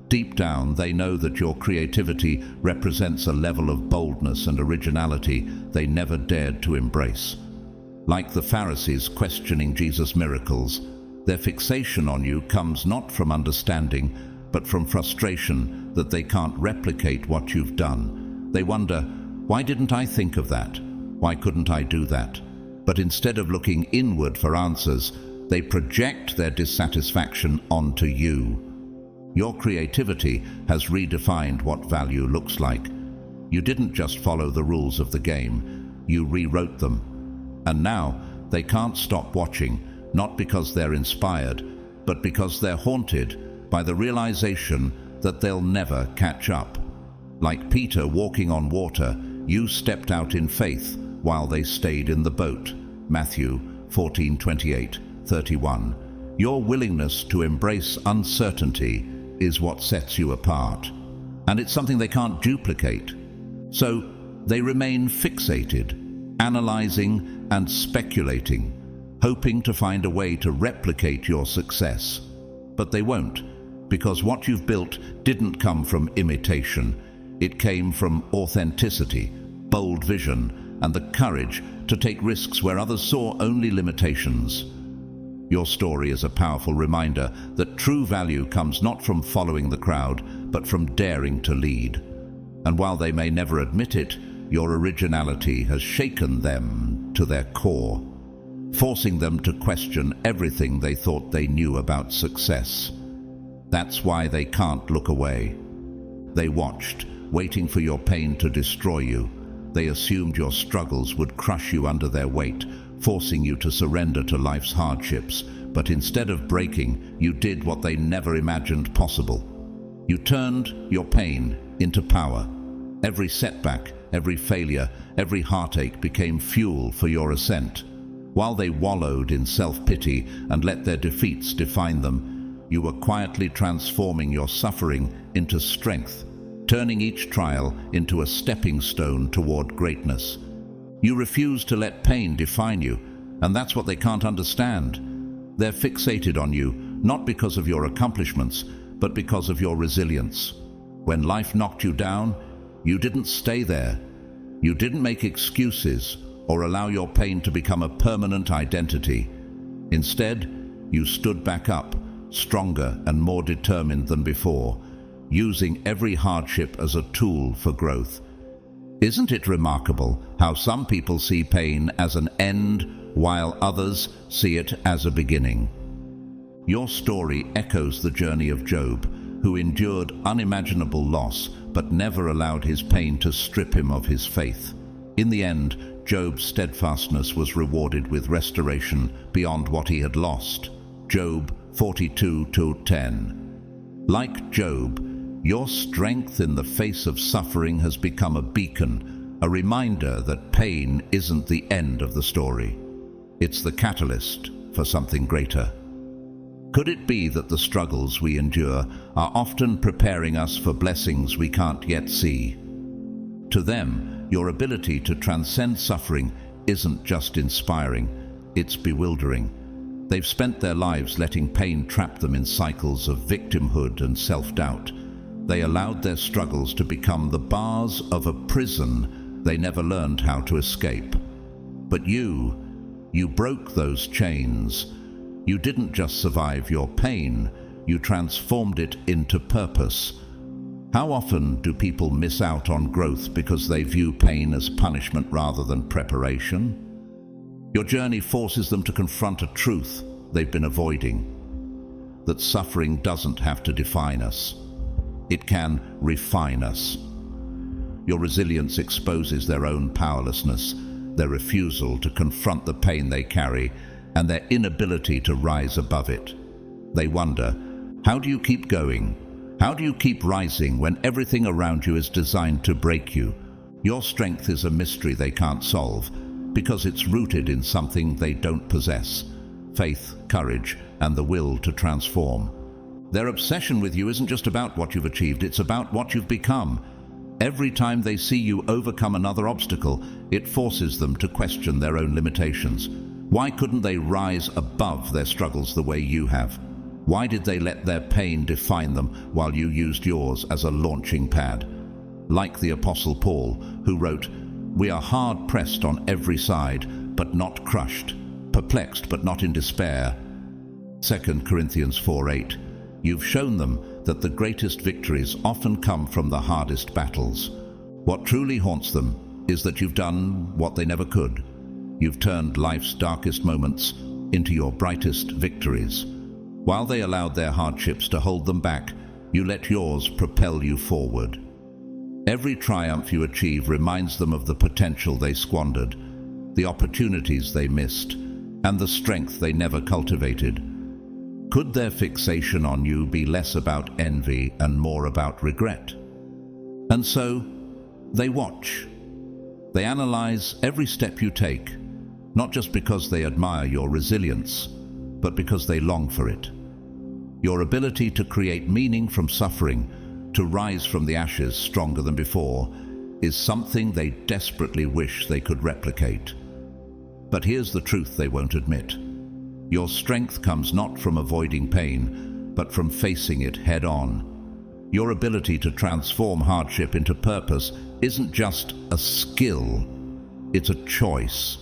Deep down, they know that your creativity represents a level of boldness and originality they never dared to embrace. Like the Pharisees questioning Jesus' miracles, their fixation on you comes not from understanding, but from frustration that they can't replicate what you've done. They wonder, why didn't I think of that? Why couldn't I do that? But instead of looking inward for answers, they project their dissatisfaction onto you. Your creativity has redefined what value looks like. You didn't just follow the rules of the game, you rewrote them. And now they can't stop watching, not because they're inspired, but because they're haunted by the realization that they'll never catch up. Like Peter walking on water, you stepped out in faith while they stayed in the boat. Matthew 14:28-31. Your willingness to embrace uncertainty is what sets you apart, and it's something they can't duplicate. So they remain fixated, analyzing and speculating, hoping to find a way to replicate your success. But they won't, because what you've built didn't come from imitation. It came from authenticity, bold vision, and the courage to take risks where others saw only limitations. Your story is a powerful reminder that true value comes not from following the crowd, but from daring to lead. And while they may never admit it, your originality has shaken them to their core, forcing them to question everything they thought they knew about success. That's why they can't look away. They watched, waiting for your pain to destroy you. They assumed your struggles would crush you under their weight, forcing you to surrender to life's hardships. But instead of breaking, you did what they never imagined possible. You turned your pain into power. Every setback, every failure, every heartache became fuel for your ascent. While they wallowed in self-pity and let their defeats define them, you were quietly transforming your suffering into strength, turning each trial into a stepping stone toward greatness. You refuse to let pain define you, and that's what they can't understand. They're fixated on you, not because of your accomplishments, but because of your resilience. When life knocked you down, you didn't stay there. You didn't make excuses or allow your pain to become a permanent identity. Instead, you stood back up, stronger and more determined than before, using every hardship as a tool for growth. Isn't it remarkable how some people see pain as an end while others see it as a beginning? Your story echoes the journey of Job, who endured unimaginable loss but never allowed his pain to strip him of his faith. In the end, Job's steadfastness was rewarded with restoration beyond what he had lost. Job 42:10. Like Job, your strength in the face of suffering has become a beacon, a reminder that pain isn't the end of the story. It's the catalyst for something greater. Could it be that the struggles we endure are often preparing us for blessings we can't yet see? To them, your ability to transcend suffering isn't just inspiring, it's bewildering. They've spent their lives letting pain trap them in cycles of victimhood and self-doubt. They allowed their struggles to become the bars of a prison they never learned how to escape. But you broke those chains. You didn't just survive your pain, you transformed it into purpose. How often do people miss out on growth because they view pain as punishment rather than preparation? Your journey forces them to confront a truth they've been avoiding, that suffering doesn't have to define us. It can refine us. Your resilience exposes their own powerlessness, their refusal to confront the pain they carry, and their inability to rise above it. They wonder, how do you keep going? How do you keep rising when everything around you is designed to break you? Your strength is a mystery they can't solve, Because it's rooted in something they don't possess: faith, courage, and the will to transform. Their obsession with you isn't just about what you've achieved, it's about what you've become. Every time they see you overcome another obstacle, it forces them to question their own limitations. Why couldn't they rise above their struggles the way you have? Why did they let their pain define them while you used yours as a launching pad? Like the Apostle Paul, who wrote, "We are hard-pressed on every side, but not crushed, perplexed but not in despair." 2 Corinthians 4:8. You've shown them that the greatest victories often come from the hardest battles. What truly haunts them is that you've done what they never could. You've turned life's darkest moments into your brightest victories. While they allowed their hardships to hold them back, you let yours propel you forward. Every triumph you achieve reminds them of the potential they squandered, the opportunities they missed, and the strength they never cultivated. Could their fixation on you be less about envy and more about regret? And so, they watch. They analyze every step you take, not just because they admire your resilience, but because they long for it. Your ability to create meaning from suffering, to rise from the ashes stronger than before, is something they desperately wish they could replicate. But here's the truth they won't admit. Your strength comes not from avoiding pain, but from facing it head-on. Your ability to transform hardship into purpose isn't just a skill, it's a choice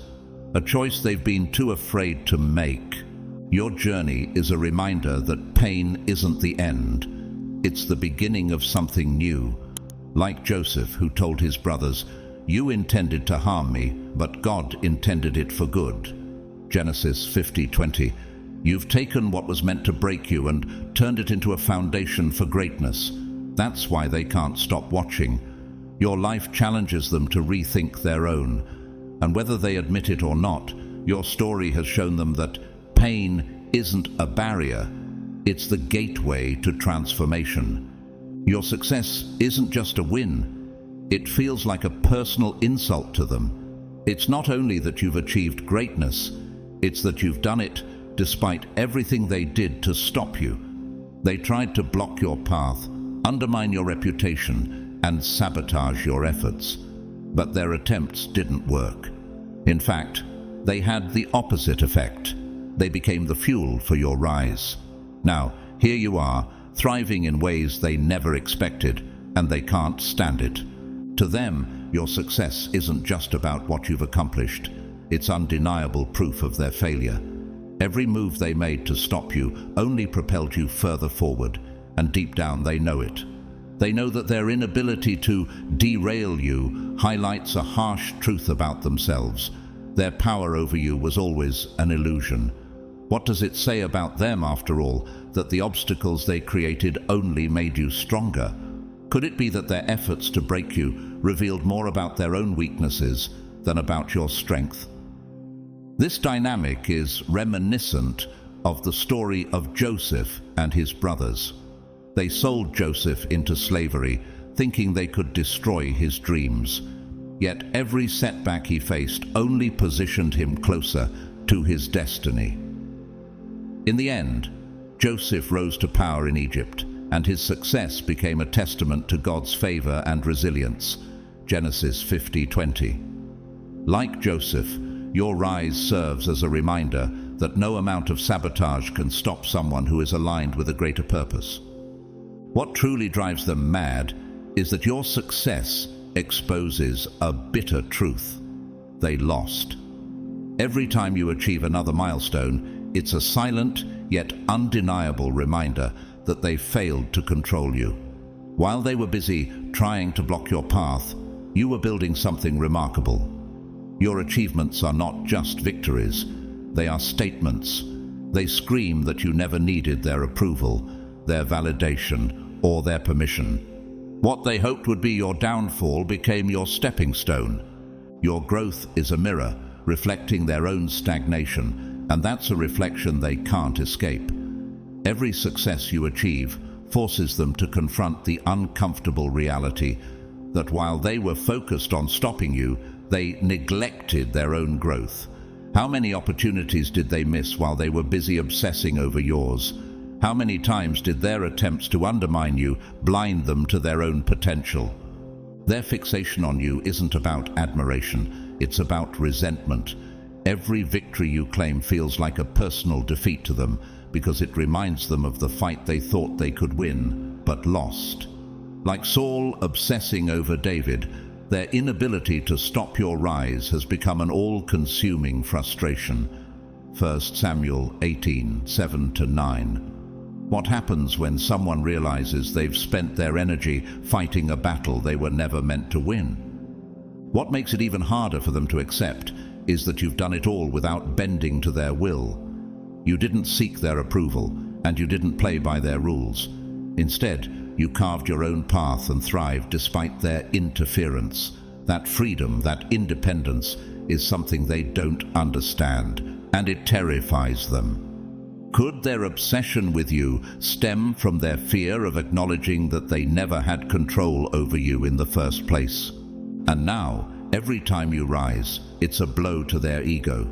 they've been too afraid to make. Your journey is a reminder that pain isn't the end. It's the beginning of something new. Like Joseph, who told his brothers, "You intended to harm me, but God intended it for good." Genesis 50:20. You've taken what was meant to break you and turned it into a foundation for greatness. That's why they can't stop watching. Your life challenges them to rethink their own. And whether they admit it or not, your story has shown them that pain isn't a barrier, it's the gateway to transformation. Your success isn't just a win, it feels like a personal insult to them. It's not only that you've achieved greatness, it's that you've done it despite everything they did to stop you. They tried to block your path, undermine your reputation, and sabotage your efforts. But their attempts didn't work. In fact, they had the opposite effect. They became the fuel for your rise. Now, here you are, thriving in ways they never expected, and they can't stand it. To them, your success isn't just about what you've accomplished. It's undeniable proof of their failure. Every move they made to stop you only propelled you further forward, and deep down they know it. They know that their inability to derail you highlights a harsh truth about themselves. Their power over you was always an illusion. What does it say about them, after all, that the obstacles they created only made you stronger? Could it be that their efforts to break you revealed more about their own weaknesses than about your strength? This dynamic is reminiscent of the story of Joseph and his brothers. They sold Joseph into slavery, thinking they could destroy his dreams. Yet every setback he faced only positioned him closer to his destiny. In the end, Joseph rose to power in Egypt, and his success became a testament to God's favor and resilience. Genesis 50:20. Like Joseph, your rise serves as a reminder that no amount of sabotage can stop someone who is aligned with a greater purpose. What truly drives them mad is that your success exposes a bitter truth. They lost. Every time you achieve another milestone, it's a silent yet undeniable reminder that they failed to control you. While they were busy trying to block your path, you were building something remarkable. Your achievements are not just victories, they are statements. They scream that you never needed their approval, their validation, or their permission. What they hoped would be your downfall became your stepping stone. Your growth is a mirror, reflecting their own stagnation, and that's a reflection they can't escape. Every success you achieve forces them to confront the uncomfortable reality that while they were focused on stopping you, They neglected their own growth. How many opportunities did they miss while they were busy obsessing over yours? How many times did their attempts to undermine you blind them to their own potential? Their fixation on you isn't about admiration, it's about resentment. Every victory you claim feels like a personal defeat to them because it reminds them of the fight they thought they could win, but lost. Like Saul obsessing over David, their inability to stop your rise has become an all-consuming frustration. 1 Samuel 18, 7-9. What happens when someone realizes they've spent their energy fighting a battle they were never meant to win? What makes it even harder for them to accept is that you've done it all without bending to their will. You didn't seek their approval, and you didn't play by their rules. Instead, you carved your own path and thrived despite their interference. That freedom, that independence, is something they don't understand, and it terrifies them. Could their obsession with you stem from their fear of acknowledging that they never had control over you in the first place? And now, every time you rise, it's a blow to their ego.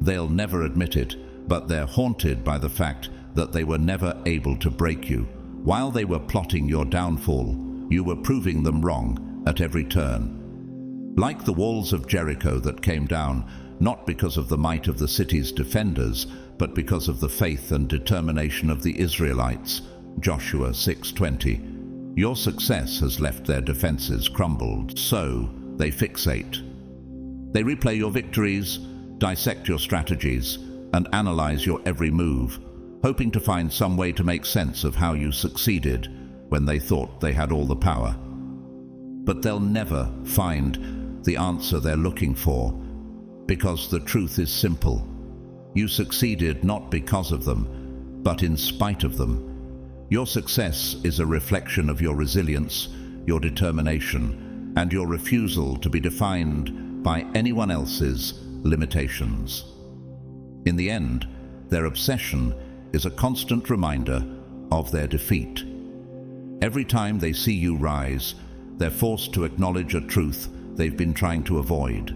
They'll never admit it, but they're haunted by the fact that they were never able to break you. While they were plotting your downfall, you were proving them wrong at every turn. Like the walls of Jericho that came down, not because of the might of the city's defenders, but because of the faith and determination of the Israelites. Joshua 6:20. Your success has left their defenses crumbled, so they fixate. They replay your victories, dissect your strategies, and analyze your every move, hoping to find some way to make sense of how you succeeded when they thought they had all the power. But they'll never find the answer they're looking for, because the truth is simple. You succeeded not because of them, but in spite of them. Your success is a reflection of your resilience, your determination, and your refusal to be defined by anyone else's limitations. In the end, their obsession is a constant reminder of their defeat. Every time they see you rise, they're forced to acknowledge a truth they've been trying to avoid.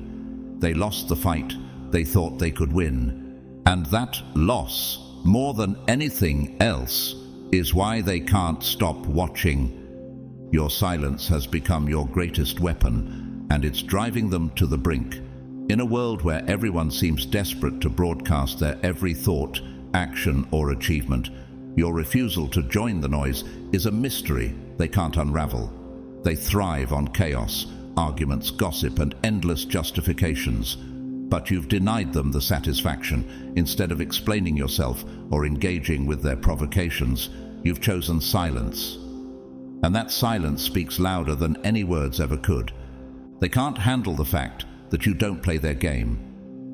They lost the fight they thought they could win, and that loss, more than anything else, is why they can't stop watching. Your silence has become your greatest weapon, and it's driving them to the brink. In a world where everyone seems desperate to broadcast their every thought, action, or achievement, your refusal to join the noise is a mystery they can't unravel. They thrive on chaos, arguments, gossip, and endless justifications. But you've denied them the satisfaction. Instead of explaining yourself or engaging with their provocations, you've chosen silence. And that silence speaks louder than any words ever could. They can't handle the fact that you don't play their game.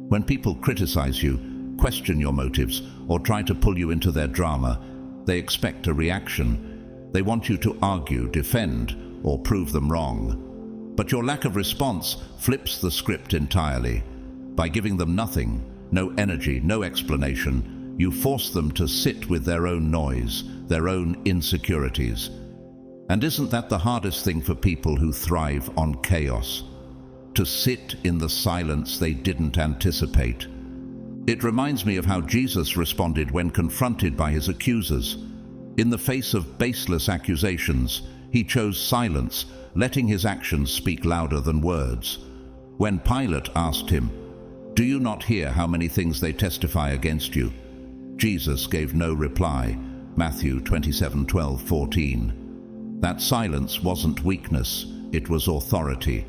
When people criticize you, question your motives, or try to pull you into their drama, they expect a reaction. They want you to argue, defend, or prove them wrong. But your lack of response flips the script entirely. By giving them nothing, no energy, no explanation, you force them to sit with their own noise, their own insecurities. And isn't that the hardest thing for people who thrive on chaos? To sit in the silence they didn't anticipate. It reminds me of how Jesus responded when confronted by his accusers. In the face of baseless accusations, he chose silence, letting his actions speak louder than words. When Pilate asked him, "Do you not hear how many things they testify against you?" Jesus gave no reply. Matthew 27:12-14. That silence wasn't weakness, it was authority.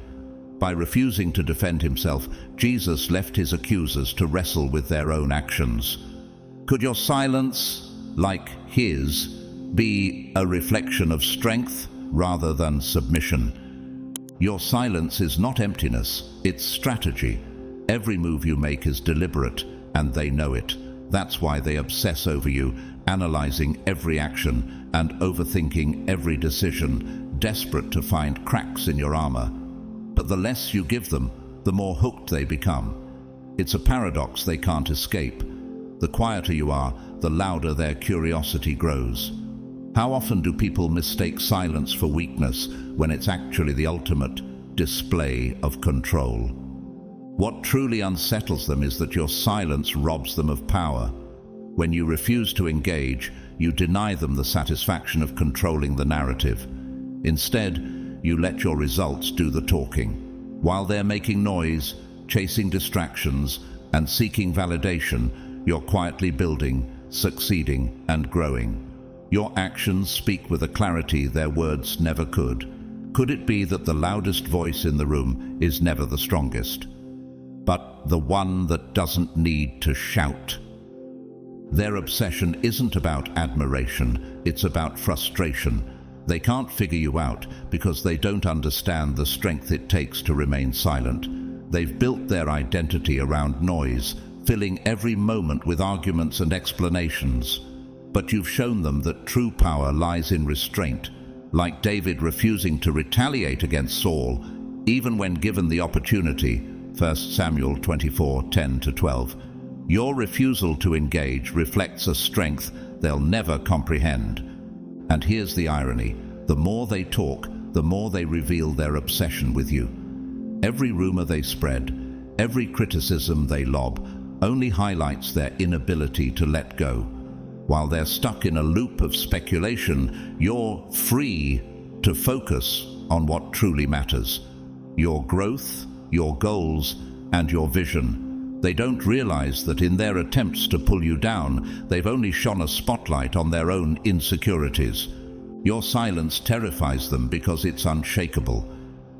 By refusing to defend himself, Jesus left his accusers to wrestle with their own actions. Could your silence, like his, be a reflection of strength rather than submission? Your silence is not emptiness, it's strategy. Every move you make is deliberate, and they know it. That's why they obsess over you, analyzing every action and overthinking every decision, desperate to find cracks in your armor. But the less you give them, the more hooked they become. It's a paradox they can't escape. The quieter you are, the louder their curiosity grows. How often do people mistake silence for weakness when it's actually the ultimate display of control? What truly unsettles them is that your silence robs them of power. When you refuse to engage, you deny them the satisfaction of controlling the narrative. Instead, you let your results do the talking. While they're making noise, chasing distractions, and seeking validation, you're quietly building, succeeding, and growing. Your actions speak with a clarity their words never could. Could it be that the loudest voice in the room is never the strongest, but the one that doesn't need to shout? Their obsession isn't about admiration, it's about frustration. They can't figure you out because they don't understand the strength it takes to remain silent. They've built their identity around noise, filling every moment with arguments and explanations. But you've shown them that true power lies in restraint, like David refusing to retaliate against Saul, even when given the opportunity, 1 Samuel 24:10-12. Your refusal to engage reflects a strength they'll never comprehend. And here's the irony: the more they talk, the more they reveal their obsession with you. Every rumor they spread, every criticism they lob, only highlights their inability to let go. While they're stuck in a loop of speculation, you're free to focus on what truly matters: your growth, your goals, and your vision. They don't realize that in their attempts to pull you down, they've only shone a spotlight on their own insecurities. Your silence terrifies them because it's unshakable.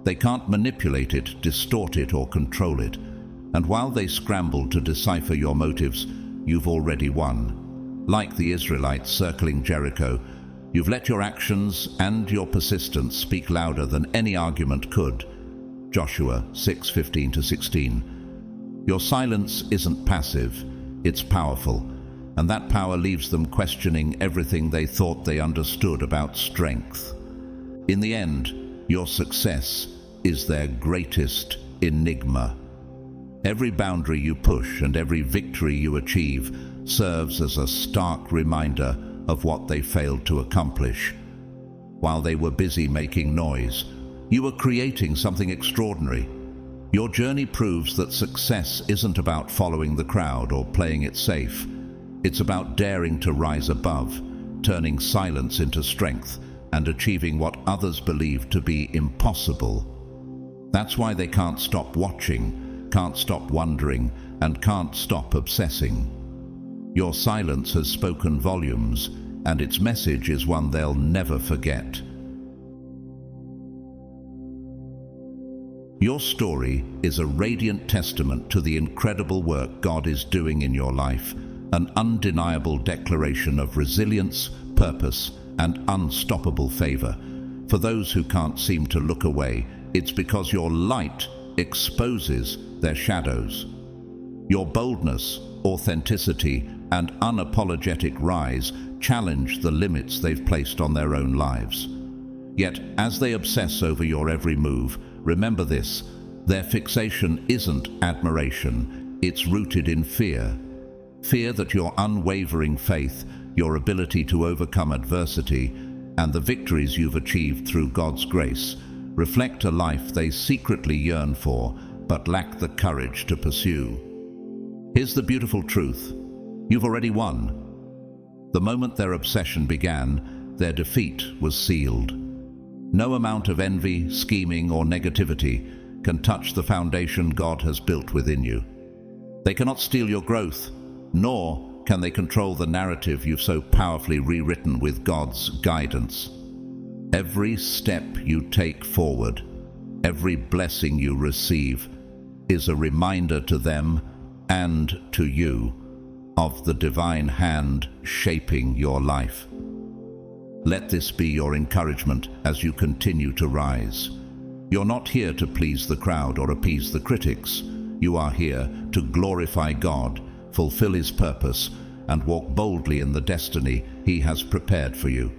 They can't manipulate it, distort it, or control it. And while they scramble to decipher your motives, you've already won. Like the Israelites circling Jericho, you've let your actions and your persistence speak louder than any argument could. Joshua 6:15-16. Your silence isn't passive, it's powerful, and that power leaves them questioning everything they thought they understood about strength. In the end, your success is their greatest enigma. Every boundary you push and every victory you achieve serves as a stark reminder of what they failed to accomplish. While they were busy making noise, you were creating something extraordinary. Your journey proves that success isn't about following the crowd or playing it safe. It's about daring to rise above, turning silence into strength, and achieving what others believe to be impossible. That's why they can't stop watching, can't stop wondering, and can't stop obsessing. Your silence has spoken volumes, and its message is one they'll never forget. Your story is a radiant testament to the incredible work God is doing in your life, an undeniable declaration of resilience, purpose, and unstoppable favor. For those who can't seem to look away, it's because your light exposes their shadows. Your boldness, authenticity, and unapologetic rise challenge the limits they've placed on their own lives. Yet, as they obsess over your every move, remember this: their fixation isn't admiration, it's rooted in fear. Fear that your unwavering faith, your ability to overcome adversity, and the victories you've achieved through God's grace reflect a life they secretly yearn for, but lack the courage to pursue. Here's the beautiful truth: you've already won. The moment their obsession began, their defeat was sealed. No amount of envy, scheming, or negativity can touch the foundation God has built within you. They cannot steal your growth, nor can they control the narrative you've so powerfully rewritten with God's guidance. Every step you take forward, every blessing you receive, is a reminder to them and to you of the divine hand shaping your life. Let this be your encouragement as you continue to rise. You're not here to please the crowd or appease the critics. You are here to glorify God, fulfill His purpose, and walk boldly in the destiny He has prepared for you.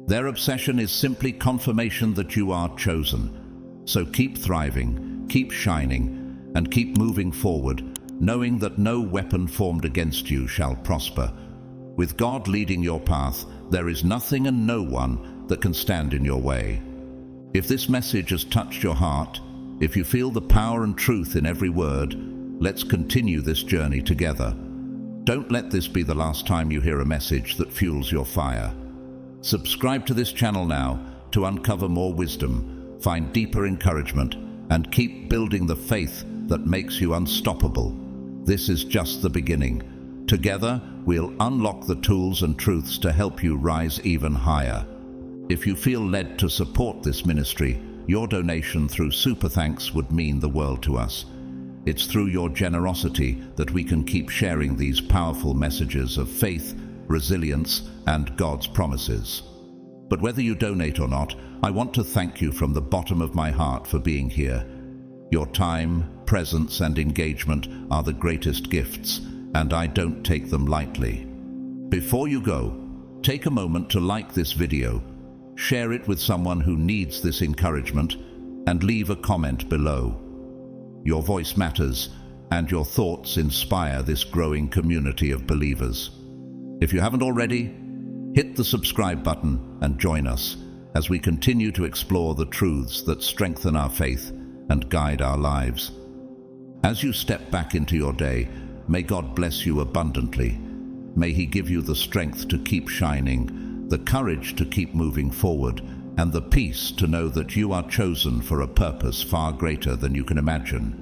Their obsession is simply confirmation that you are chosen. So keep thriving, keep shining, and keep moving forward, knowing that no weapon formed against you shall prosper. With God leading your path, there is nothing and no one that can stand in your way. If this message has touched your heart, If you feel the power and truth in every word, let's continue this journey together. Don't let this be the last time you hear a message that fuels your fire. Subscribe to this channel now to uncover more wisdom, find deeper encouragement, and keep building the faith that makes you unstoppable. This is just the beginning. Together, we'll unlock the tools and truths to help you rise even higher. If you feel led to support this ministry, your donation through Super Thanks would mean the world to us. It's through your generosity that we can keep sharing these powerful messages of faith, resilience, and God's promises. But whether you donate or not, I want to thank you from the bottom of my heart for being here. Your time, presence, and engagement are the greatest gifts, and I don't take them lightly. Before you go, take a moment to like this video, share it with someone who needs this encouragement, and leave a comment below. Your voice matters, and your thoughts inspire this growing community of believers. If you haven't already, hit the subscribe button and join us as we continue to explore the truths that strengthen our faith and guide our lives. As you step back into your day, may God bless you abundantly. May He give you the strength to keep shining, the courage to keep moving forward, and the peace to know that you are chosen for a purpose far greater than you can imagine.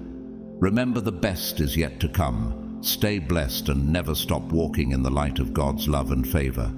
Remember, the best is yet to come. Stay blessed and never stop walking in the light of God's love and favor.